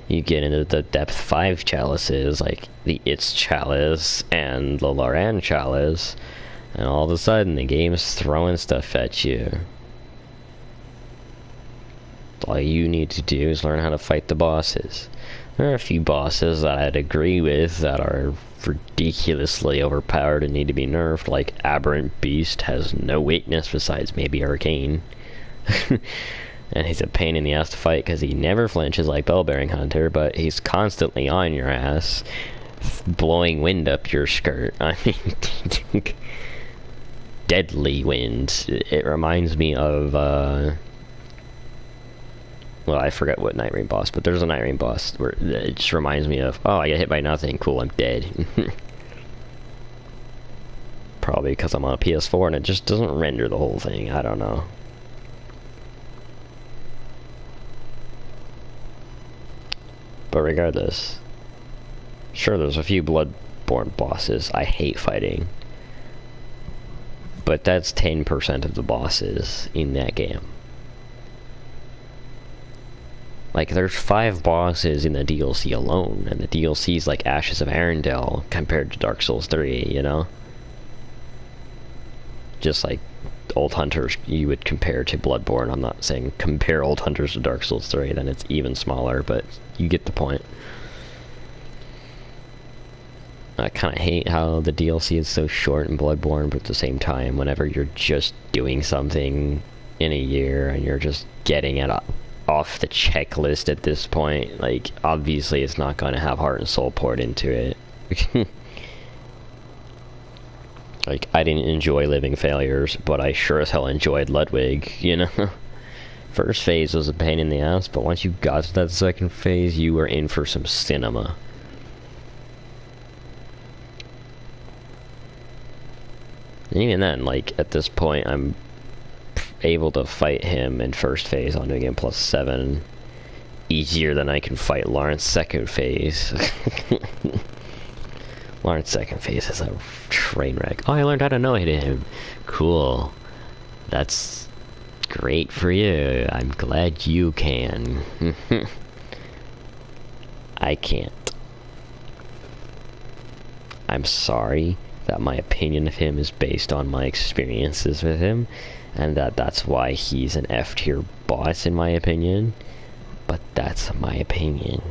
you get into the depth 5 chalices, like the It's Chalice and the Loran Chalice, and all of a sudden the game's throwing stuff at you. All you need to do is learn how to fight the bosses. There are a few bosses that I'd agree with that are ridiculously overpowered and need to be nerfed, like Aberrant Beast has no weakness besides maybe Arcane. And he's a pain in the ass to fight because he never flinches like Bellbearing Hunter, but he's constantly on your ass, blowing wind up your skirt. I mean, deadly wind. It reminds me of, well, I forget what Night Rain boss, but there's a Night Rain boss where it just reminds me of, oh, I get hit by nothing, cool, I'm dead. Probably because I'm on a PS4 and it just doesn't render the whole thing, I don't know. But regardless, sure, there's a few Bloodborne bosses I hate fighting. But that's 10% of the bosses in that game. Like, there's 5 bosses in the DLC alone, and the DLC's like Ashes of Arendelle compared to Dark Souls 3, you know? Just like Old Hunters you would compare to Bloodborne. I'm not saying compare Old Hunters to Dark Souls 3, then it's even smaller, but you get the point. I kind of hate how the DLC is so short in Bloodborne, but at the same time, whenever you're just doing something in a year and you're just getting it off the checklist at this point, like, obviously it's not going to have heart and soul poured into it. Like, I didn't enjoy Living Failures, but I sure as hell enjoyed Ludwig, you know? First phase was a pain in the ass, but once you got to that second phase, you were in for some cinema. And even then, like, at this point, I'm able to fight him in first phase on New Game Plus 7 easier than I can fight Lawrence second phase. Lawrence second phase is a train wreck. Oh, I learned how to no-hit him. Cool. That's great for you. I'm glad you can. I can't. I'm sorry that my opinion of him is based on my experiences with him, and that's why he's an F-tier boss in my opinion. But that's my opinion.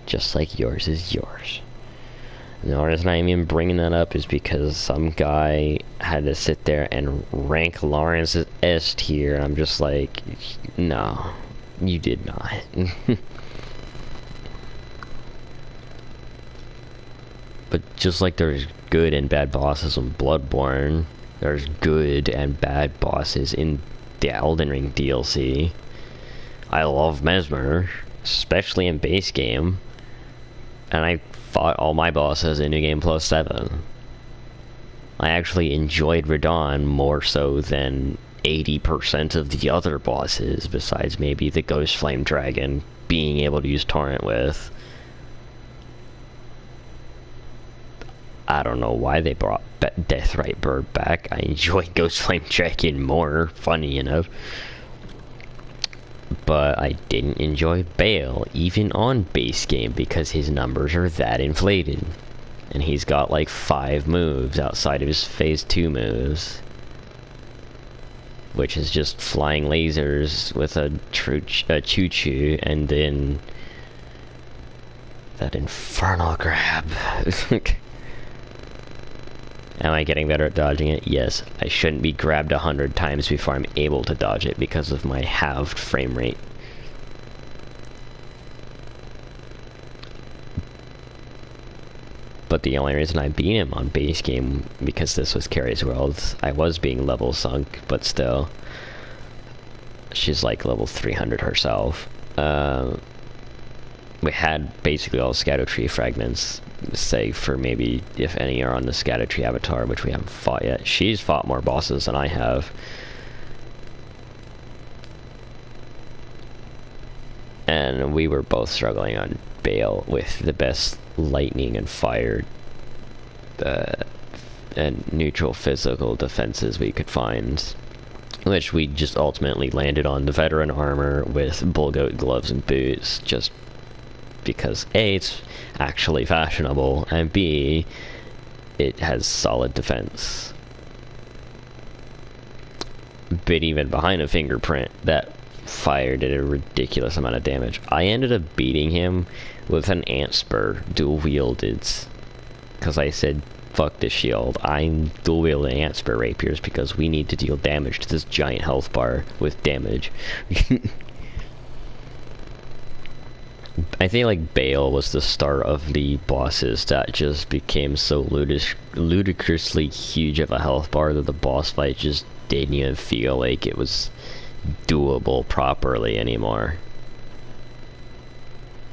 Just like yours is yours. And the only reason I'm even bringing that up is because some guy had to sit there and rank Lawrence as S tier, and I'm just like, no, you did not. But just like there's good and bad bosses in Bloodborne, there's good and bad bosses in the Elden Ring DLC. I love Mesmer, especially in base game, and I fought all my bosses in New Game Plus 7. I actually enjoyed Radahn more so than 80% of the other bosses, besides maybe the Ghost Flame Dragon being able to use Torrent with. I don't know why they brought Deathrite Bird back. I enjoyed Ghost Flame Dragon more, funny enough. But I didn't enjoy Bale, even on base game, because his numbers are that inflated. And he's got like 5 moves outside of his phase 2 moves. Which is just flying lasers with a choo-choo, and then that infernal grab. Am I getting better at dodging it? Yes. I shouldn't be grabbed 100 times before I'm able to dodge it because of my halved frame rate. But the only reason I beat him on base game, because this was Carrie's World, I was being level sunk, but still. She's like level 300 herself. We had basically all Scatter Tree fragments, save for maybe if any are on the Scatter Tree avatar, which we haven't fought yet. She's fought more bosses than I have. And we were both struggling on Bale with the best lightning and fire and neutral physical defenses we could find. Which we just ultimately landed on the veteran armor with bullgoat gloves and boots, just because A, it's actually fashionable, and B, it has solid defense. But even behind a fingerprint, that fire did a ridiculous amount of damage. I ended up beating him with an Ant Spur, dual wielded. Because I said, fuck the shield. I'm dual wielding Ant Spur rapiers because we need to deal damage to this giant health bar with damage. I think like Bale was the start of the bosses that just became so ludicrously huge of a health bar that the boss fight just didn't even feel like it was doable properly anymore.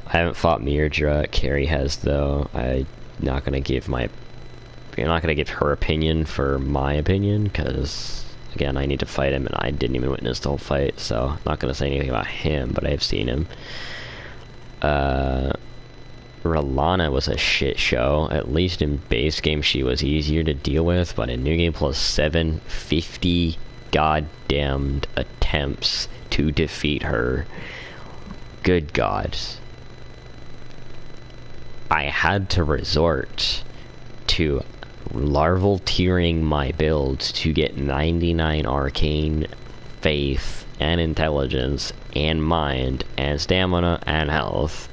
I haven't fought Mirdra. Carrie has though. I'm not gonna give her opinion for my opinion because again I need to fight him and I didn't even witness the whole fight, so I'm not gonna say anything about him, but I've seen him. Rellana was a shit show. At least in base game she was easier to deal with, but in New Game Plus 7, 50 goddamned attempts to defeat her. Good God. I had to resort to larval tiering my builds to get 99 arcane, faith, and intelligence, and mind, and stamina, and health,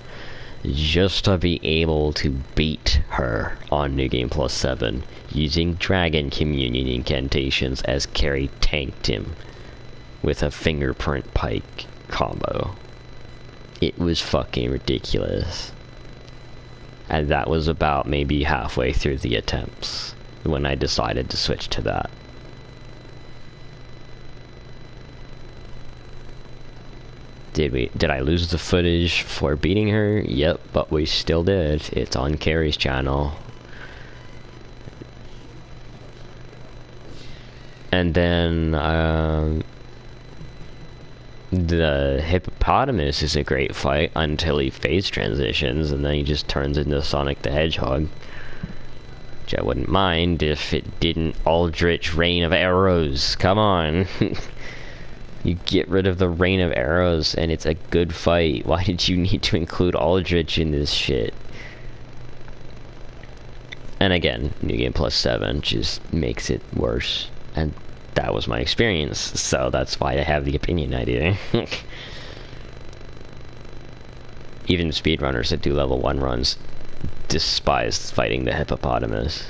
just to be able to beat her on New Game Plus 7, using Dragon Communion incantations as Carrie tanked him with a fingerprint pike combo. It was fucking ridiculous. And that was about maybe halfway through the attempts when I decided to switch to that. Did I lose the footage for beating her? Yep, but we still did. It's on Carrie's channel. And then, the hippopotamus is a great fight until he phase transitions, and then he just turns into Sonic the Hedgehog. Which I wouldn't mind if it didn't Aldrich Rain of Arrows. Come on. You get rid of the Rain of Arrows and it's a good fight. Why did you need to include Aldrich in this shit? And again, New Game Plus 7 just makes it worse. And that was my experience, so that's why I have the opinion I do. Even speedrunners that do level 1 runs despise fighting the hippopotamus.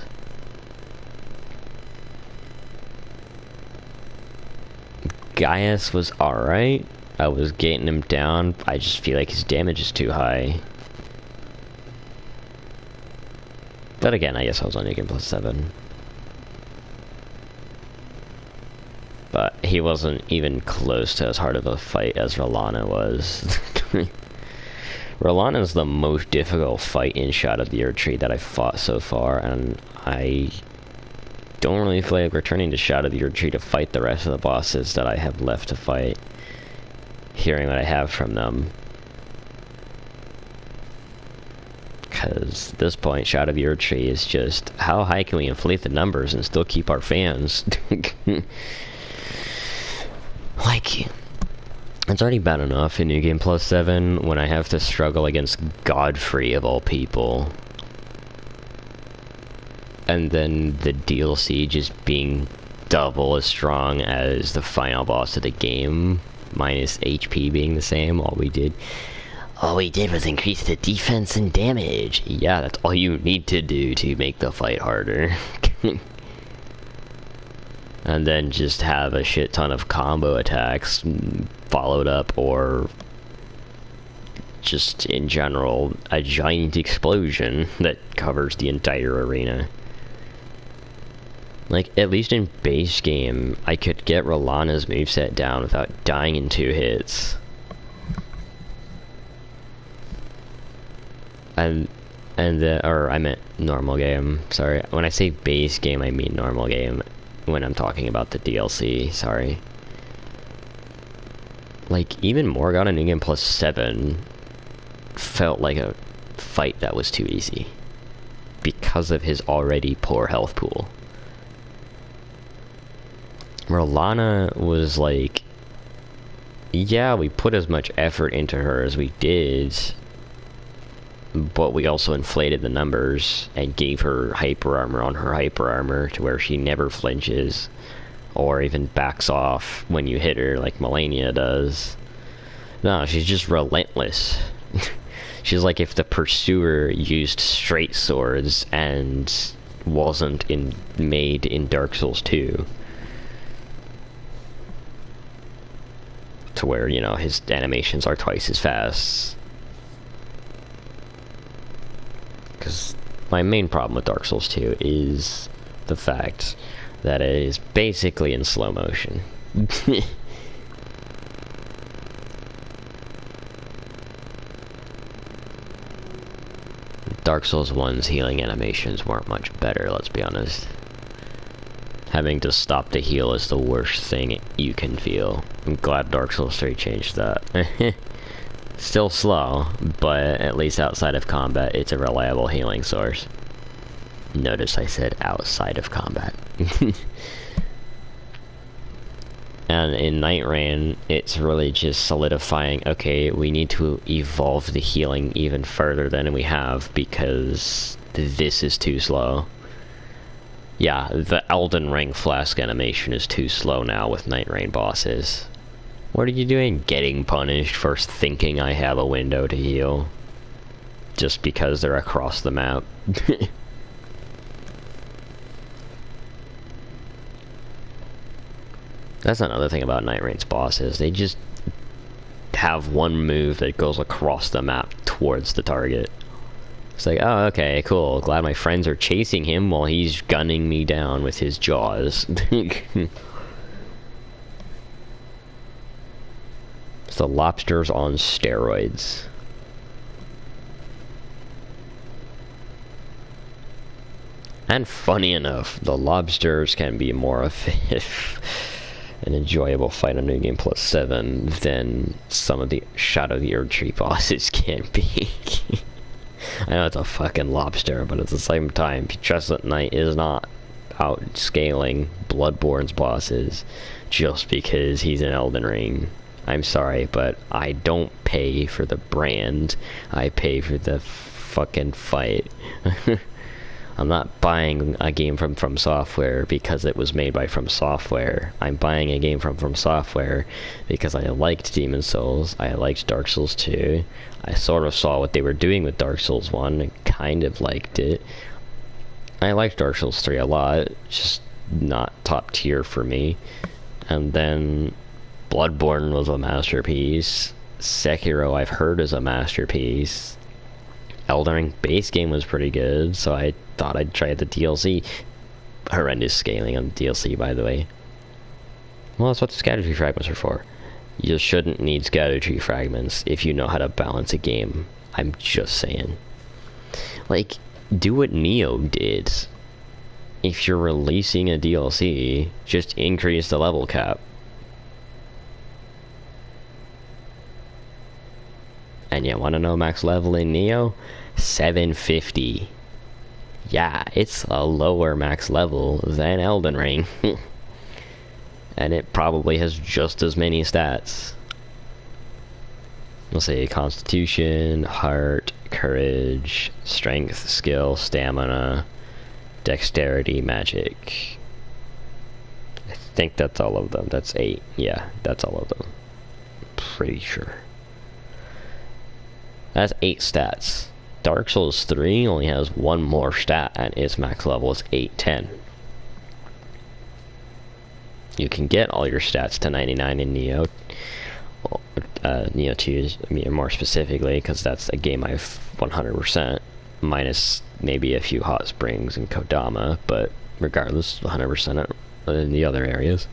Gaius was alright. I was getting him down. I just feel like his damage is too high. But again, I guess I was on New Game Plus 7. But he wasn't even close to as hard of a fight as Rellana was. Rellana is the most difficult fight in Shadow of the Erdtree that I've fought so far, and I don't really feel like returning to Shadow of the Erdtree to fight the rest of the bosses that I have left to fight, hearing what I have from them. Because at this point, Shadow of the Erdtree is just, how high can we inflate the numbers and still keep our fans? Like, it's already bad enough in New Game Plus 7 when I have to struggle against Godfrey of all people. And then the DLC just being double as strong as the final boss of the game, minus HP being the same. All we did was increase the defense and damage. Yeah, that's all you need to do to make the fight harder. And then just have a shit ton of combo attacks followed up, or just in general a giant explosion that covers the entire arena. Like, at least in base game, I could get Rellana's moveset down without dying in 2 hits. Or I meant normal game, sorry. When I say base game, I mean normal game. When I'm talking about the DLC, sorry. Like, even Morgana New Game Plus 7 felt like a fight that was too easy because of his already poor health pool. Rellana was like, yeah, we put as much effort into her as we did, but we also inflated the numbers and gave her hyper armor on her hyper armor to where she never flinches or even backs off when you hit her like Malenia does. No, she's just relentless. She's like if the Pursuer used straight swords and wasn't made in Dark Souls 2. To where, you know, his animations are twice as fast. Because my main problem with Dark Souls 2 is the fact that it is basically in slow motion. Dark Souls 1's healing animations weren't much better, let's be honest. Having to stop to heal is the worst thing you can feel. I'm glad Dark Souls 3 changed that. Still slow, but at least outside of combat, it's a reliable healing source. Notice I said outside of combat. And in Night Rain, it's really just solidifying, okay, we need to evolve the healing even further than we have because this is too slow. Yeah, the Elden Ring flask animation is too slow now with Night Rain bosses. What are you doing? Getting punished for thinking I have a window to heal. Just because they're across the map. That's another thing about Night Rain's bosses. They just have one move that goes across the map towards the target. It's like, oh, okay, cool. Glad my friends are chasing him while he's gunning me down with his jaws. It's the lobsters on steroids. And funny enough, the lobsters can be more of an enjoyable fight on New Game Plus 7 than some of the Shadow of the Erdtree bosses can be. I know it's a fucking lobster, but at the same time, Chestnut Knight is not outscaling Bloodborne's bosses just because he's in Elden Ring. I'm sorry, but I don't pay for the brand. I pay for the fucking fight. I'm not buying a game from From Software because it was made by From Software. I'm buying a game from From Software because I liked Demon's Souls, I liked Dark Souls 2, I sort of saw what they were doing with Dark Souls 1 and kind of liked it. I liked Dark Souls 3 a lot, just not top tier for me. And then Bloodborne was a masterpiece. Sekiro I've heard is a masterpiece. Elden Ring base game was pretty good, so I thought I'd try the DLC. Horrendous scaling on the DLC, by the way. Well, that's what the scatter tree fragments are for. You shouldn't need scatter tree fragments if you know how to balance a game. I'm just saying. Like, do what Nioh did. If you're releasing a DLC, just increase the level cap. And you wanna know max level in Nioh? 750. Yeah, it's a lower max level than Elden Ring. And it probably has just as many stats. We'll say Constitution, Heart, Courage, Strength, Skill, Stamina, Dexterity, Magic. I think that's all of them. That's 8. Yeah, that's all of them. Pretty sure. That's 8 stats. Dark Souls 3 only has one more stat and its max level is 810. You can get all your stats to 99 in Nioh. Nioh 2 more specifically, because that's a game I've 100%, minus maybe a few hot springs and Kodama, but regardless, 100% in the other areas.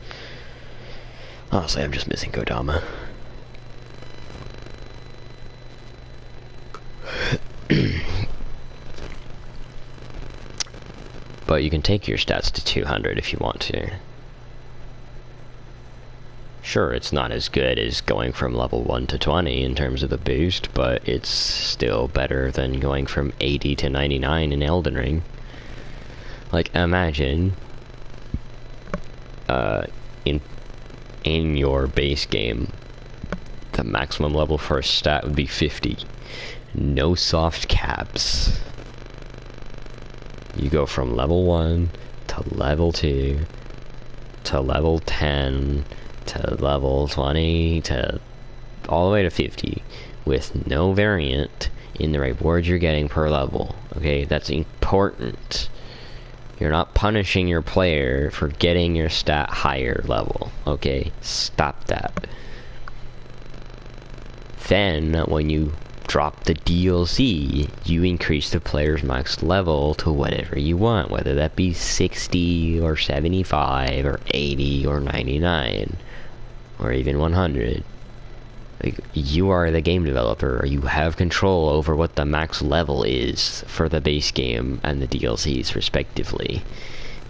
Honestly, I'm just missing Kodama. But you can take your stats to 200 if you want to. Sure, it's not as good as going from level 1 to 20 in terms of the boost, but it's still better than going from 80 to 99 in Elden Ring. Like, imagine in your base game, the maximum level for a stat would be 50. No soft caps. You go from level 1 to level 2 to level 10 to level 20 to all the way to 50 with no variant in the rewards you're getting per level. Okay, that's important. You're not punishing your player for getting your stat higher level. Okay, stop that. Then, when you drop the DLC, you increase the player's max level to whatever you want, whether that be 60 or 75 or 80 or 99 or even 100. Like, you are the game developer. You have control over what the max level is for the base game and the DLCs respectively.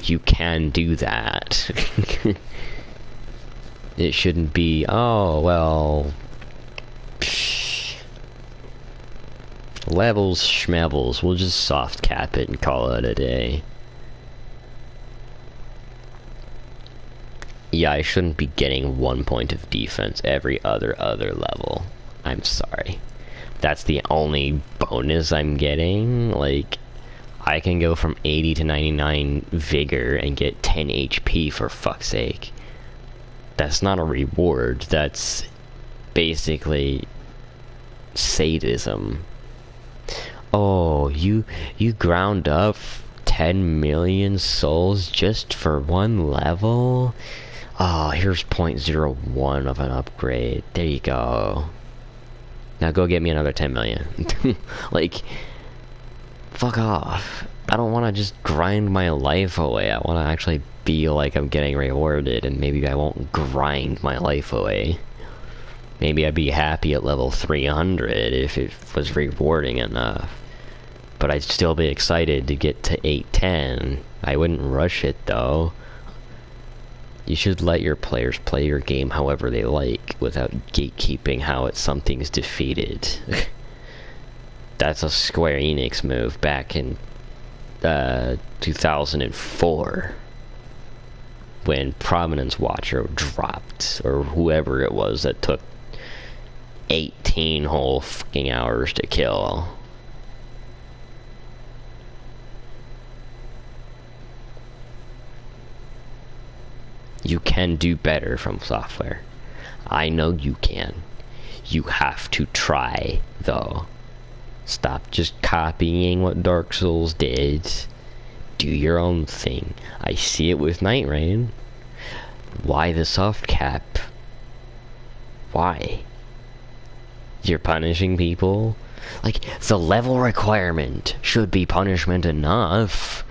You can do that. It shouldn't be, oh well, levels schmevels, we'll just soft cap it and call it a day. Yeah, I shouldn't be getting 1 point of defense every other level. I'm sorry. That's the only bonus I'm getting. Like, I can go from 80 to 99 vigor and get 10 HP for fuck's sake. That's not a reward, that's basically sadism. Oh, you ground up 10 million souls just for one level? Oh, here's 0.01 of an upgrade. There you go. Now go get me another 10 million. Like, fuck off. I don't want to just grind my life away. I want to actually feel like I'm getting rewarded, and maybe I won't grind my life away. Maybe I'd be happy at level 300 if it was rewarding enough. But I'd still be excited to get to 810. I wouldn't rush it though. You should let your players play your game however they like, without gatekeeping how something's defeated. That's a Square Enix move back in 2004. When Prominence Watcher dropped, or whoever it was that took 18 whole fucking hours to kill. You can do better from software. I know you can. You have to try, though. Stop just copying what Dark Souls did. Do your own thing. I see it with Night Rain. Why the soft cap? Why? You're punishing people? Like, the level requirement should be punishment enough.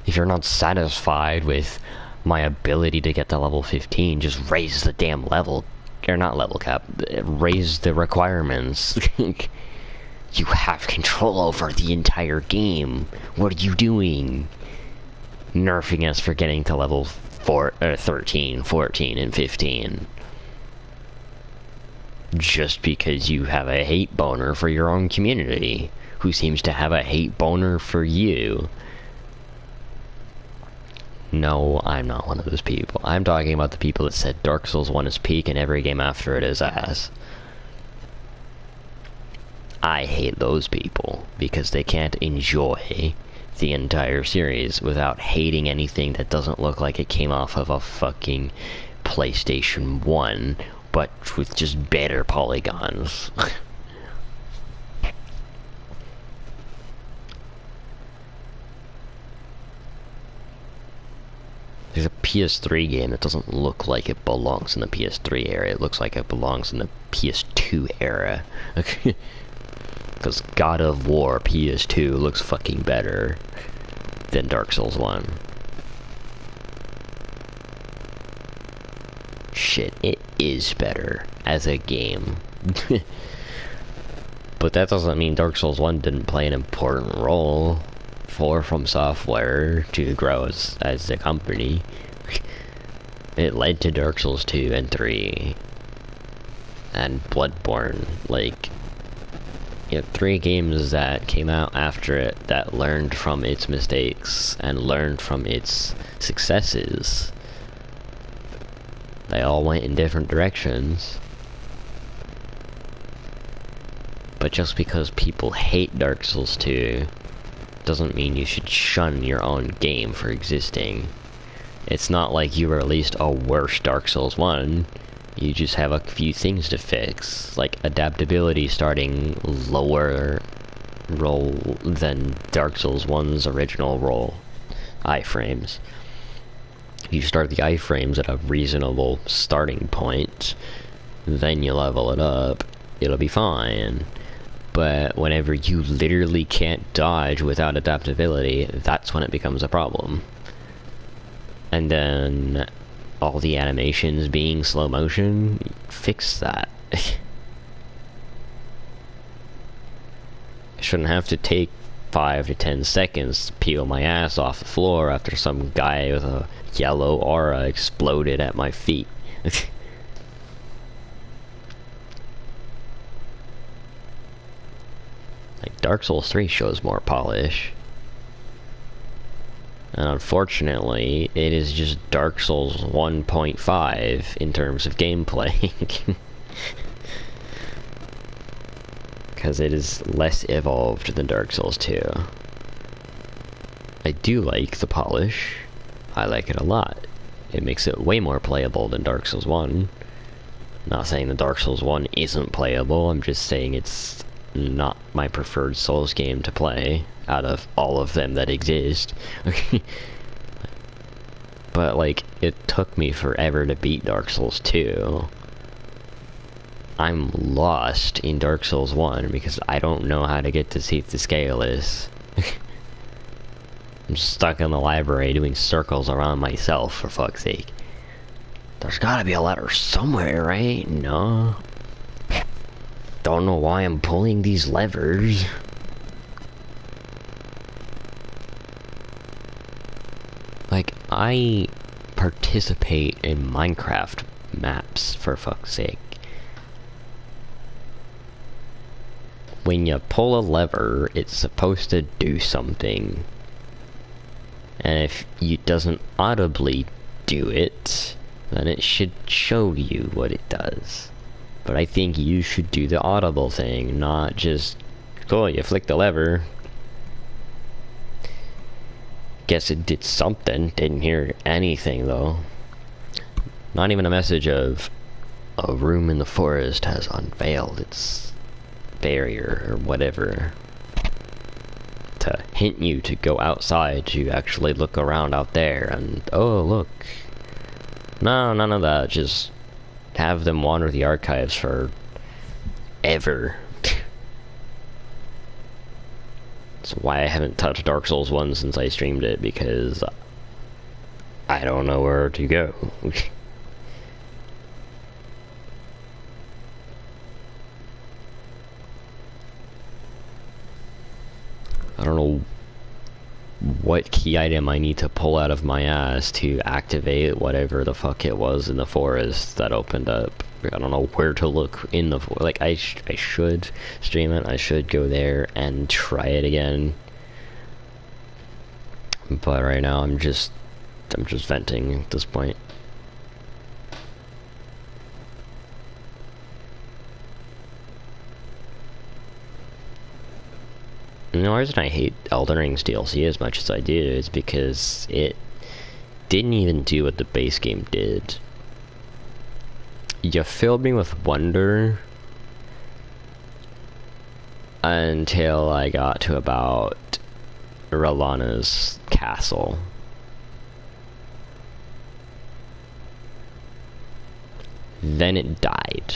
If you're not satisfied with my ability to get to level 15, just raise the damn level, or not level cap, raise the requirements. You have control over the entire game. What are you doing? Nerfing us for getting to level 13, 14, and 15. Just because you have a hate boner for your own community, who seems to have a hate boner for you. No, I'm not one of those people. I'm talking about the people that said Dark Souls 1 is peak and every game after it is ass. I hate those people because they can't enjoy the entire series without hating anything that doesn't look like it came off of a fucking PlayStation 1, but with just better polygons. There's a PS3 game that doesn't look like it belongs in the PS3 era. It looks like it belongs in the PS2 era. Because God of War PS2 looks fucking better than Dark Souls 1. Shit, it is better as a game. But that doesn't mean Dark Souls 1 didn't play an important role for From Software to grow as a company. It led to Dark Souls 2 and 3 and Bloodborne. Like, you know, 3 games that came out after it that learned from its mistakes and learned from its successes. They all went in different directions. But just because people hate Dark Souls 2 doesn't mean you should shun your own game for existing. It's not like you released a worse Dark Souls 1. You just have a few things to fix, like adaptability starting lower roll than Dark Souls 1's original roll iframes. If you start the iframes at a reasonable starting point, then you level it up, it'll be fine. But whenever you literally can't dodge without adaptability, that's when it becomes a problem. And then all the animations being slow motion, fix that. I shouldn't have to take 5 to 10 seconds to peel my ass off the floor after some guy with a yellow aura exploded at my feet. Like, Dark Souls 3 shows more polish. And unfortunately, it is just Dark Souls 1.5 in terms of gameplay. Because it is less evolved than Dark Souls 2. I do like the polish. I like it a lot. It makes it way more playable than Dark Souls 1. Not saying that Dark Souls 1 isn't playable, I'm just saying it's not my preferred Souls game to play out of all of them that exist. But like, it took me forever to beat Dark Souls 2. I'm lost in Dark Souls 1 because I don't know how to get to see if the scale is. I'm stuck in the library doing circles around myself, for fuck's sake. There's gotta be a letter somewhere, right? No. Don't know why I'm pulling these levers. Like, I participate in Minecraft maps, for fuck's sake. When you pull a lever, it's supposed to do something. And if it doesn't audibly do it, then it should show you what it does. But I think you should do the audible thing, not just, cool, you flick the lever. Guess it did something, didn't hear anything though. Not even a message of, a room in the forest has unveiled its barrier or whatever. To hint you to go outside to actually look around out there and, oh look. No, none of that, just have them wander the archives for ever. That's why I haven't touched Dark Souls 1 since I streamed it, because I don't know where to go. I don't know what key item I need to pull out of my ass to activate whatever the fuck it was in the forest that opened up. I don't know where to look in the like. I should stream it. I should go there and try it again. But right now I'm just venting at this point. And the reason I hate Elden Ring's DLC as much as I do is because it didn't even do what the base game did. You filled me with wonder until I got to about Rellana's castle. Then it died.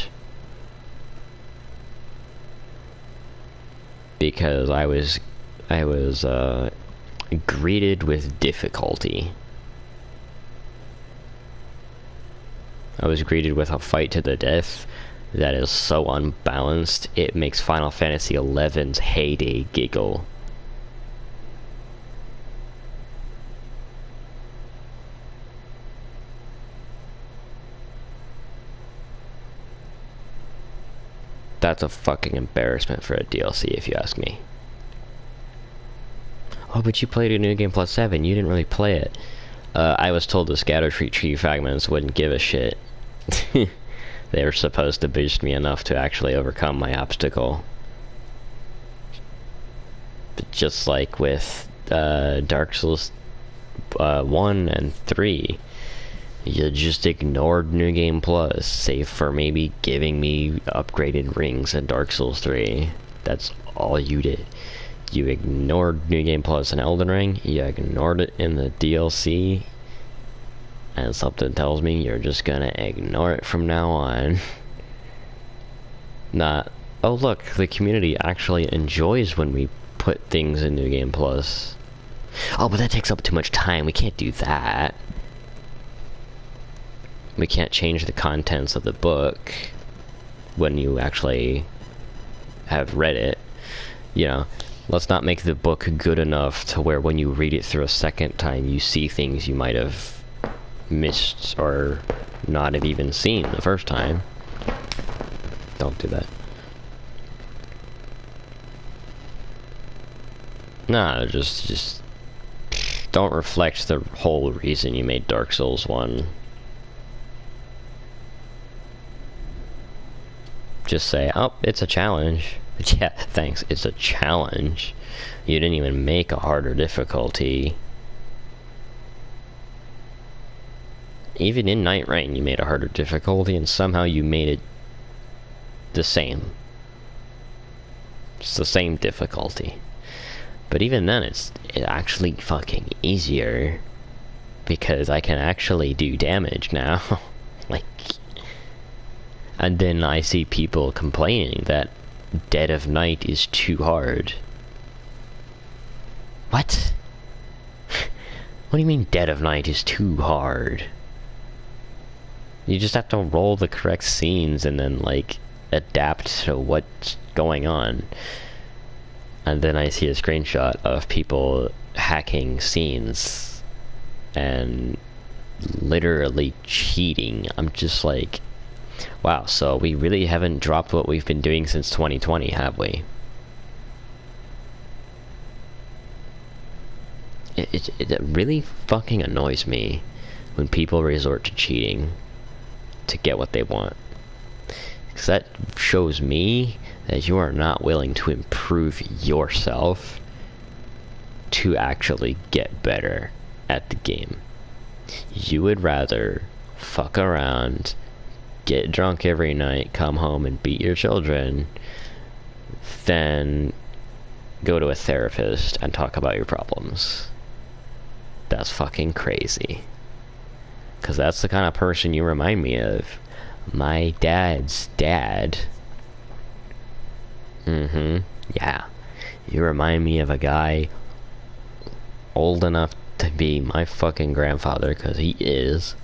Because I was greeted with difficulty. I was greeted with a fight to the death that is so unbalanced, it makes Final Fantasy XI's heyday giggle. That's a fucking embarrassment for a DLC, if you ask me. Oh, but you played a New Game Plus 7, you didn't really play it. I was told the Scatter Tree Fragments wouldn't give a shit. They were supposed to boost me enough to actually overcome my obstacle. But just like with Dark Souls 1 and 3, You just ignored New Game Plus, save for maybe giving me upgraded rings in Dark Souls 3. That's all you did. You ignored New Game Plus in Elden Ring, you ignored it in the DLC, and something tells me you're just gonna ignore it from now on. Not, oh look, the community actually enjoys when we put things in New Game Plus. Oh, but that takes up too much time, we can't do that. We can't change the contents of the book when you actually have read it. You know, let's not make the book good enough to where when you read it through a second time you see things you might have missed or not have even seen the first time. Don't do that. Nah, just don't reflect the whole reason you made Dark Souls 1. Just say, oh, it's a challenge. Yeah, thanks, it's a challenge. You didn't even make a harder difficulty. Even in Night Rain, you made a harder difficulty, and somehow you made it the same. It's the same difficulty. But even then, it's actually fucking easier. Because I can actually do damage now. Like... And then I see people complaining that Dead of Night is too hard. What? What do you mean Dead of Night is too hard? You just have to roll the correct scenes and then, like, adapt to what's going on. And then I see a screenshot of people hacking scenes and literally cheating. I'm just like... Wow, so we really haven't dropped what we've been doing since 2020, have we? It really fucking annoys me when people resort to cheating to get what they want. Because that shows me that you are not willing to improve yourself to actually get better at the game. You would rather fuck around, get drunk every night, come home and beat your children, then go to a therapist and talk about your problems. That's fucking crazy. Because that's the kind of person you remind me of. My dad's dad. Yeah. You remind me of a guy old enough to be my fucking grandfather, because he is.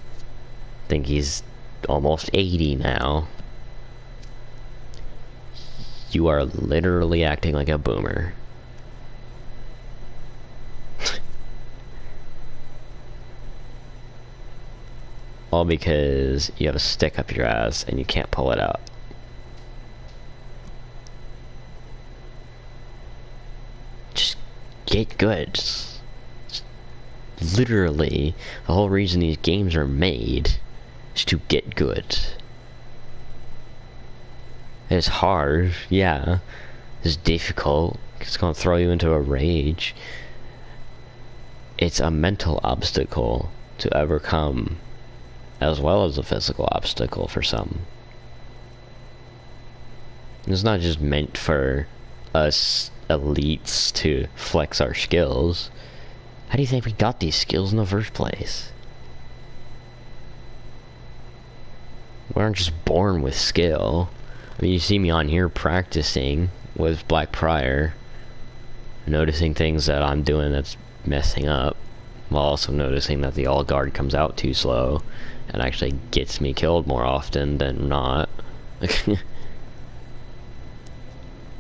I think he's almost 80 now. You are literally acting like a boomer. All because you have a stick up your ass and you can't pull it out. Just get good. Just literally, the whole reason these games are made is to get good. It's hard, yeah. It's difficult. It's gonna throw you into a rage. It's a mental obstacle to overcome, as well as a physical obstacle for some. It's not just meant for us elites to flex our skills. How do you think we got these skills in the first place? We aren't just born with skill. I mean, you see me on here practicing with Black Prior, noticing things that I'm doing that's messing up, while also noticing that the All Guard comes out too slow and actually gets me killed more often than not.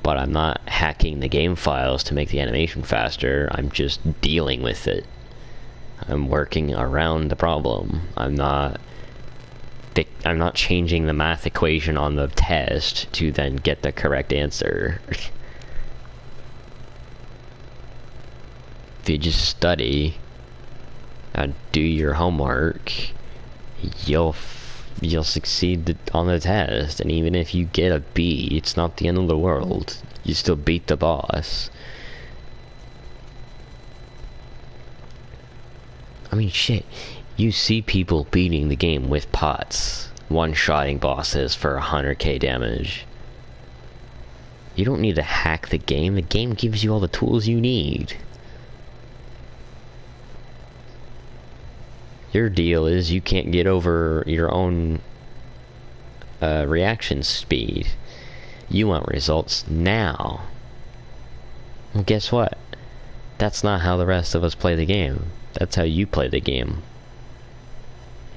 But I'm not hacking the game files to make the animation faster, I'm just dealing with it. I'm working around the problem. I'm not changing the math equation on the test to then get the correct answer. If you just study and do your homework, you'll succeed on the test. And even if you get a B, it's not the end of the world. You still beat the boss. I mean, shit. You see people beating the game with pots, one-shotting bosses for 100k damage. You don't need to hack the game gives you all the tools you need. Your deal is you can't get over your own reaction speed. You want results now. Well, guess what? That's not how the rest of us play the game. That's how you play the game.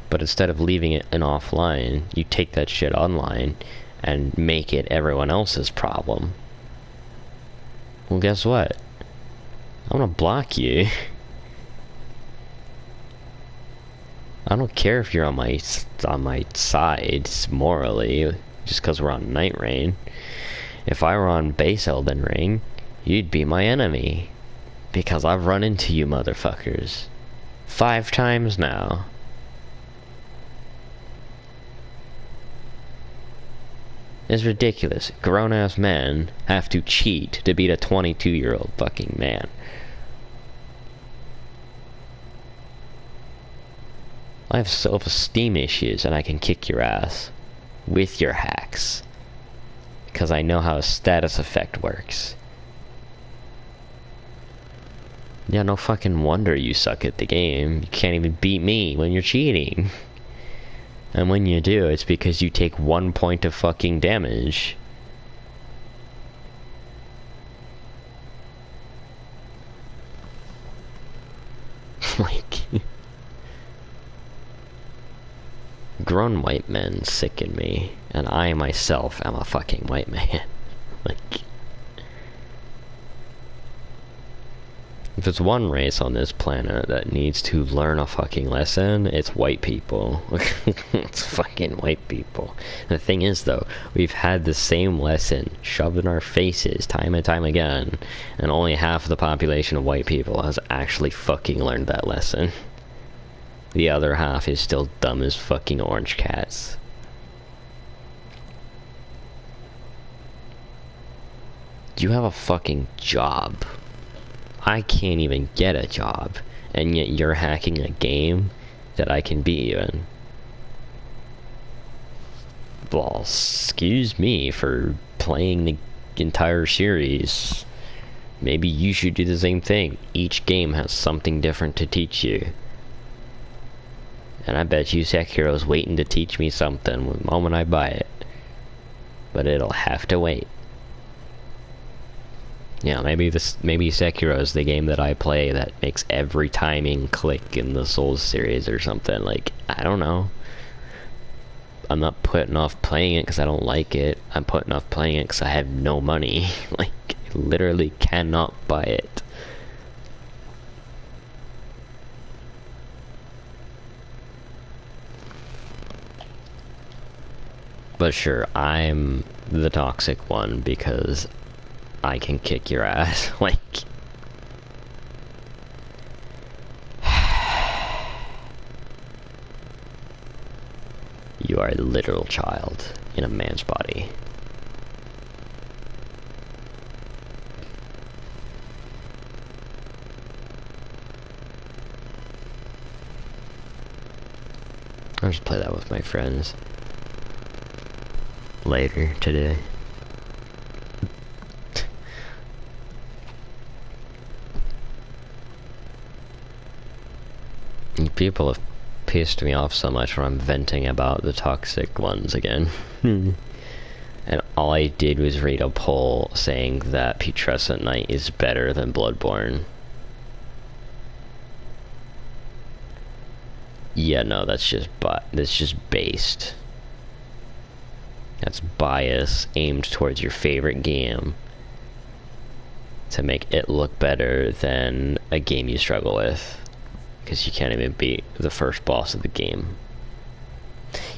But instead of leaving it in offline, you take that shit online and make it everyone else's problem. Well, guess what? I'm gonna block you. I don't care if you're on my side morally, just because we're on Night Rain. If I were on base Elden Ring, you'd be my enemy. Because I've run into you motherfuckers 5 times now. It's ridiculous. Grown-ass men have to cheat to beat a 22-year-old fucking man. I have self-esteem issues and I can kick your ass with your hacks. Because I know how a status effect works. Yeah, no fucking wonder you suck at the game. You can't even beat me when you're cheating. And when you do, it's because you take 1 point of fucking damage. Like... grown white men sicken me. And I myself am a fucking white man. Like... if there's one race on this planet that needs to learn a fucking lesson, it's white people. It's fucking white people. The thing is, though, we've had the same lesson shoved in our faces time and time again, and only half of the population of white people has actually fucking learned that lesson. The other half is still dumb as fucking orange cats. You have a fucking job. I can't even get a job, and yet you're hacking a game that I can beat you in. Well, excuse me for playing the entire series. Maybe you should do the same thing. Each game has something different to teach you. And I bet you Sekiro's waiting to teach me something the moment I buy it. But it'll have to wait. Yeah, maybe Sekiro is the game that I play that makes every timing click in the Souls series or something. Like, I don't know. I'm not putting off playing it because I don't like it. I'm putting off playing it because I have no money. Like, I literally cannot buy it. But sure, I'm the toxic one because I can kick your ass. Like... you are a literal child in a man's body. I'll just play that with my friends later today. People have pissed me off so much when I'm venting about the toxic ones again. And all I did was read a poll saying that Putrescent Knight is better than Bloodborne. Yeah, no, that's just based. That's bias aimed towards your favorite game to make it look better than a game you struggle with. Because you can't even beat the first boss of the game.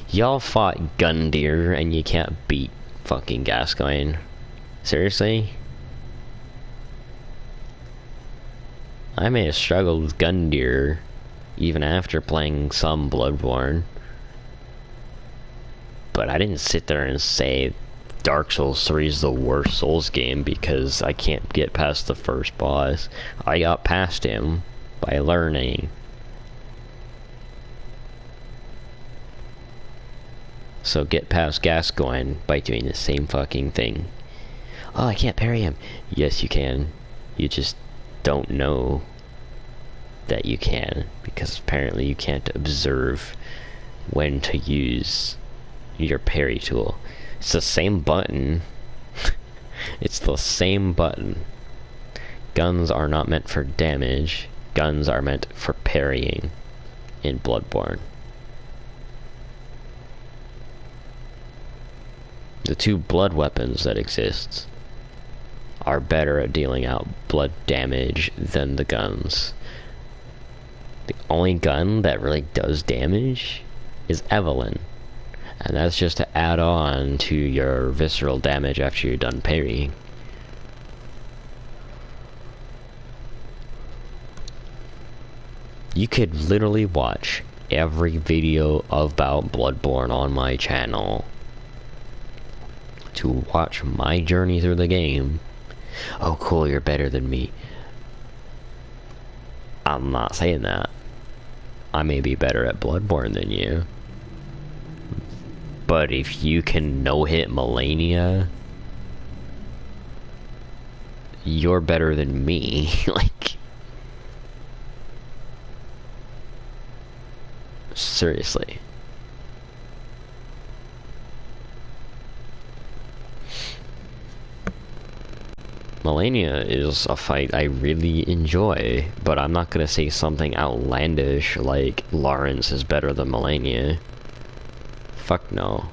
Y'all fought Gundyr and you can't beat fucking Gascoigne. Seriously? I may have struggled with Gundyr even after playing some Bloodborne. But I didn't sit there and say Dark Souls 3 is the worst Souls game because I can't get past the first boss. I got past him by learning. So get past Gascoigne by doing the same fucking thing. Oh, I can't parry him. Yes, you can. You just don't know that you can, because apparently you can't observe when to use your parry tool. It's the same button. It's the same button. Guns are not meant for damage. Guns are meant for parrying in Bloodborne. The two blood weapons that exist are better at dealing out blood damage than the guns. The only gun that really does damage is Evelyn. And that's just to add on to your visceral damage after you're done parrying. You could literally watch every video about Bloodborne on my channel to watch my journey through the game. Oh cool, you're better than me. I'm not saying that. I may be better at Bloodborne than you. But if you can no-hit Malenia, you're better than me. Like, seriously. Malenia is a fight I really enjoy, but I'm not gonna say something outlandish like Lawrence is better than Malenia. Fuck no.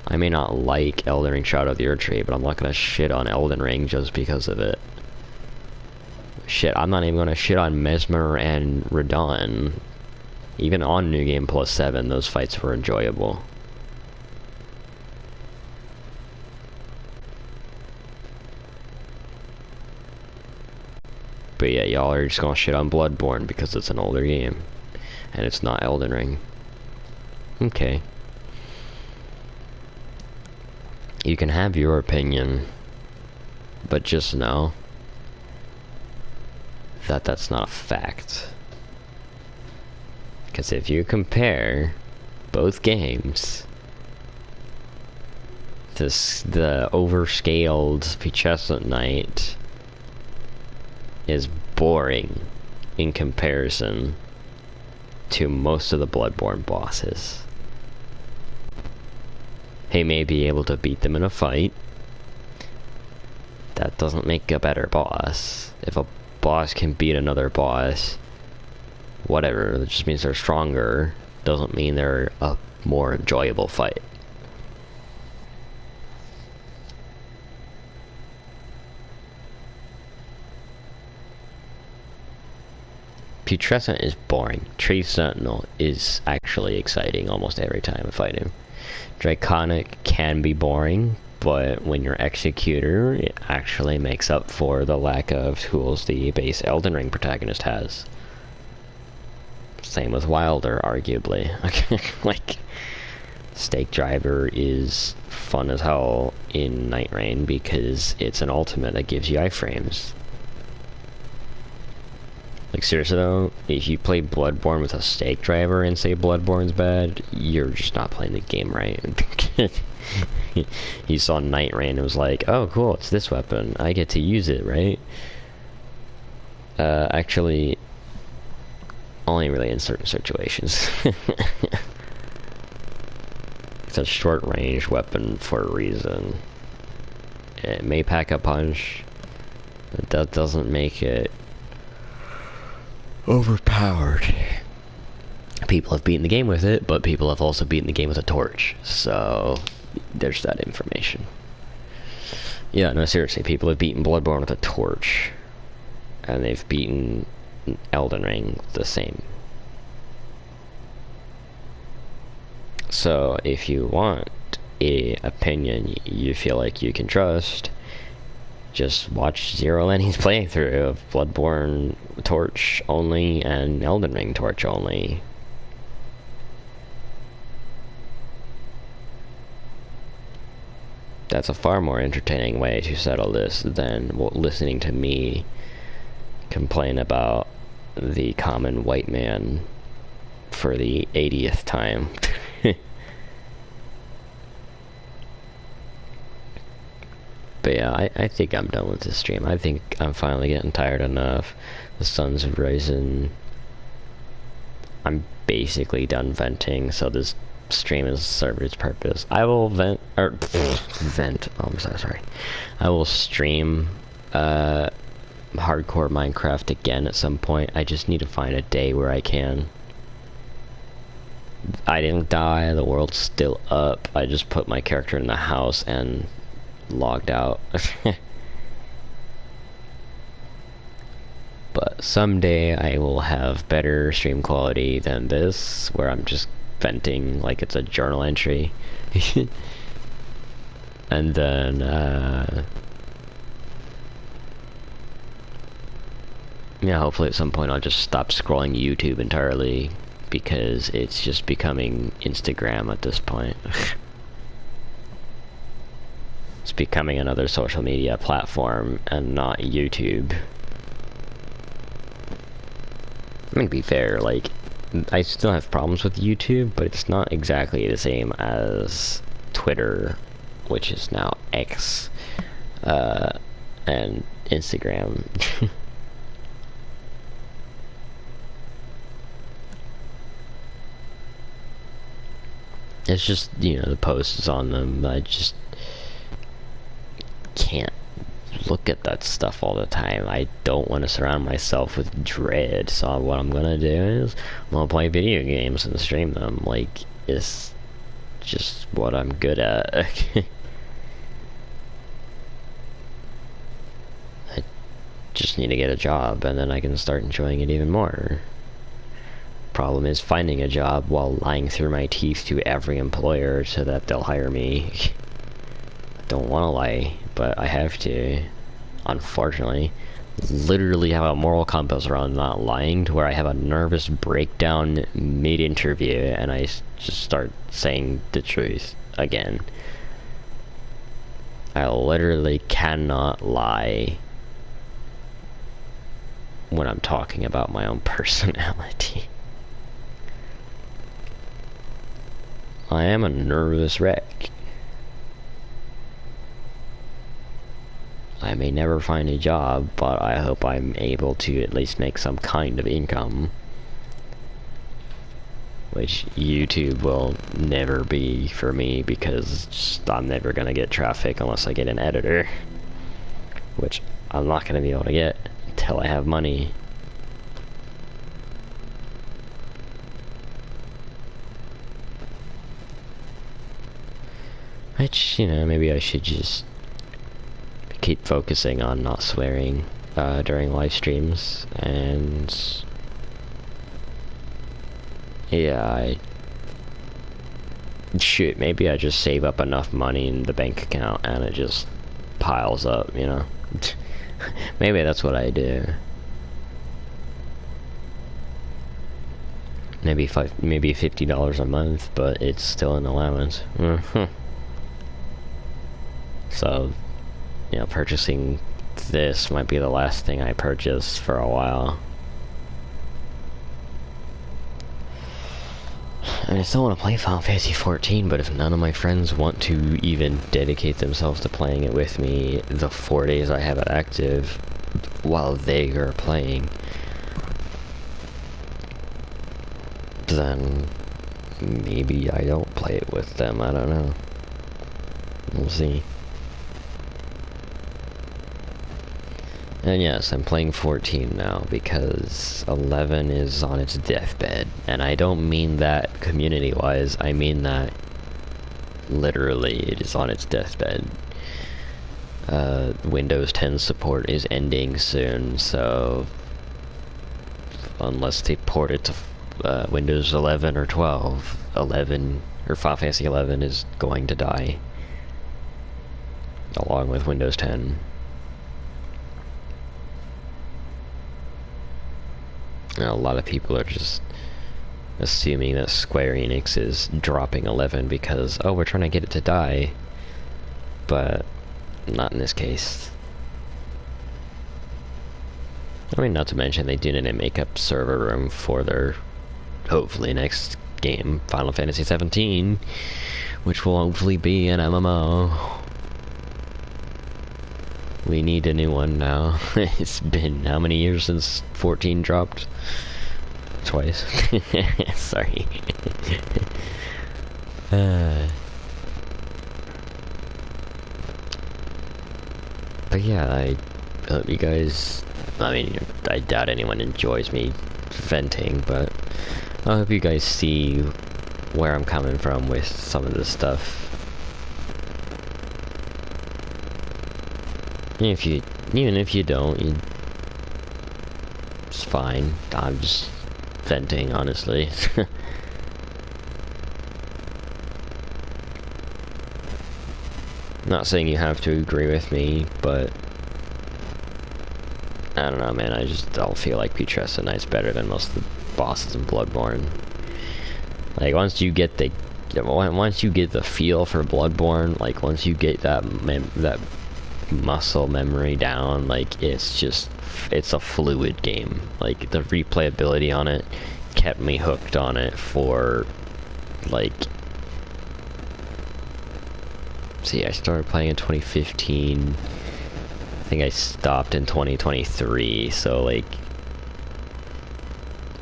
I may not like Elden Ring Shadow of the Erdtree, but I'm not gonna shit on Elden Ring just because of it. Shit, I'm not even gonna shit on Mesmer and Radahn. Even on New Game Plus 7, those fights were enjoyable. But yeah, y'all are just gonna shit on Bloodborne because it's an older game. And it's not Elden Ring. Okay. You can have your opinion, but just know that that's not a fact. Because if you compare both games, the overscaled Putrescent Knight is boring in comparison to most of the Bloodborne bosses. He may be able to beat them in a fight. That doesn't make a better boss. If a boss can beat another boss, whatever, it just means they're stronger. Doesn't mean they're a more enjoyable fight. Putrescent is boring. Tree Sentinel is actually exciting almost every time I fight him. Draconic can be boring, but when you're Executor, it actually makes up for the lack of tools the base Elden Ring protagonist has. Same with Wilder, arguably. Like, Stake Driver is fun as hell in Night Rain because it's an ultimate that gives you iframes. Like, seriously though, if you play Bloodborne with a Stake Driver and say Bloodborne's bad, you're just not playing the game right. He saw Night Rain and was like, oh cool, it's this weapon, I get to use it, right? Actually, only really in certain situations. It's a short-range weapon for a reason. It may pack a punch, but that doesn't make it overpowered. People have beaten the game with it, but people have also beaten the game with a torch, so there's that information. Yeah, no, seriously, people have beaten Bloodborne with a torch, and they've beaten Elden Ring the same. So if you want an opinion you feel like you can trust, just watch Zero Lenny's playthrough of Bloodborne Torch only and Elden Ring Torch only. That's a far more entertaining way to settle this than listening to me complain about the common white man for the 80th time. But yeah, I think I'm done with this stream. I think I'm finally getting tired enough. The sun's rising. I'm basically done venting, so this stream has served its purpose. I will vent, or vent, oh, I'm so sorry. I will stream hardcore Minecraft again at some point. I just need to find a day where I can. I didn't die, the world's still up. I just put my character in the house and logged out. But someday I will have better stream quality than this, where I'm just venting like it's a journal entry. And then, yeah, hopefully at some point I'll just stop scrolling YouTube entirely, because it's just becoming Instagram at this point. It's becoming another social media platform and not YouTube. I mean, to be fair, like, I still have problems with YouTube, but it's not exactly the same as Twitter, which is now X, and Instagram. It's just, you know, the posts on them, I just can't look at that stuff all the time. I don't want to surround myself with dread, so what I'm gonna do is I'm gonna play video games and stream them. Like, it's just what I'm good at. I just need to get a job and then I can start enjoying it even more. Problem is finding a job while lying through my teeth to every employer so that they'll hire me. I don't want to lie, but I have to. Unfortunately, literally have a moral compass around not lying, to where I have a nervous breakdown mid-interview and I just start saying the truth again. I literally cannot lie when I'm talking about my own personality. I am a nervous wreck. I may never find a job, but I hope I'm able to at least make some kind of income. Which YouTube will never be for me, because just, I'm never gonna get traffic unless I get an editor. Which I'm not gonna be able to get until I have money. Which, you know, maybe I should just keep focusing on not swearing during live streams, and yeah, shoot, maybe I just save up enough money in the bank account and it just piles up, you know. Maybe that's what I do. Maybe $50 a month, but it's still an allowance. So, you know, purchasing this might be the last thing I purchase for a while. I still want to play Final Fantasy XIV, but if none of my friends want to even dedicate themselves to playing it with me the 4 days I have it active while they are playing, then maybe I don't play it with them. I don't know. We'll see. And yes, I'm playing 14 now because 11 is on its deathbed. And I don't mean that community-wise, I mean that literally it is on its deathbed. Windows 10 support is ending soon, so unless they port it to Windows 11 or 12, 11 or Final Fantasy 11 is going to die, along with Windows 10. And a lot of people are just assuming that Square Enix is dropping 11 because, oh, we're trying to get it to die. But not in this case. I mean, not to mention they do need to make up server room for their, hopefully, next game, Final Fantasy 17, which will hopefully be an MMO. We need a new one now. It's been how many years since 14 dropped? Twice. Sorry. But yeah, I hope you guys, I mean, I doubt anyone enjoys me venting, but I hope you guys see where I'm coming from with some of this stuff. Even if you don't, it's fine. I'm just venting, honestly. Not saying you have to agree with me, but I don't know, man. I just don't feel like Putrescent Knight's better than most of the bosses in Bloodborne. Like once you get the feel for Bloodborne, like once you get that muscle memory down, like it's a fluid game. Like the replayability on it kept me hooked on it for like, see, I started playing in 2015. I think I stopped in 2023, so like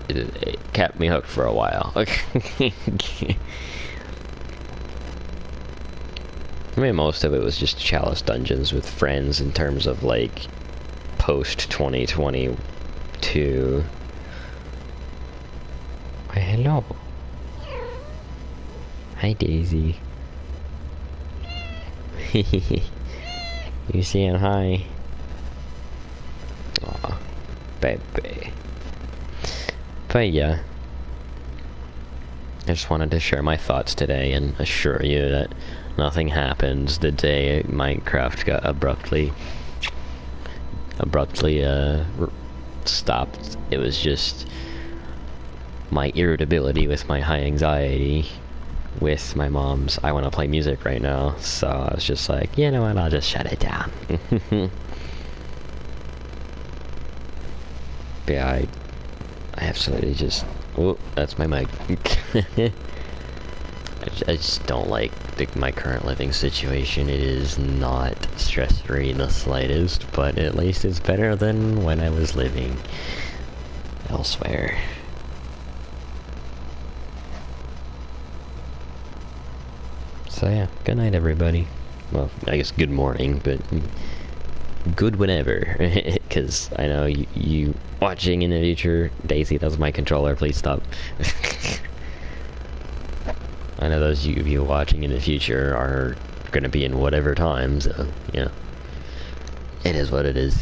it kept me hooked for a while. I mean, most of it was just Chalice dungeons with friends in terms of like post 2022. Why, hello. Hi, Daisy. You saying hi? Aw, baby. But yeah, I just wanted to share my thoughts today and assure you that nothing happens the day Minecraft got abruptly stopped. It was just my irritability with my high anxiety with my mom's I want to play music right now, so I was just like, you know what, I'll just shut it down. But yeah, I absolutely just, oh, that's my mic. I just don't like my current living situation. It is not stress-free in the slightest, but at least it's better than when I was living elsewhere. So yeah, good night everybody. Well, I guess good morning, but good whenever, because I know you watching in the future. Daisy, that's my controller, please stop. I know those of you watching in the future are gonna be in whatever time, so, yeah. It is what it is.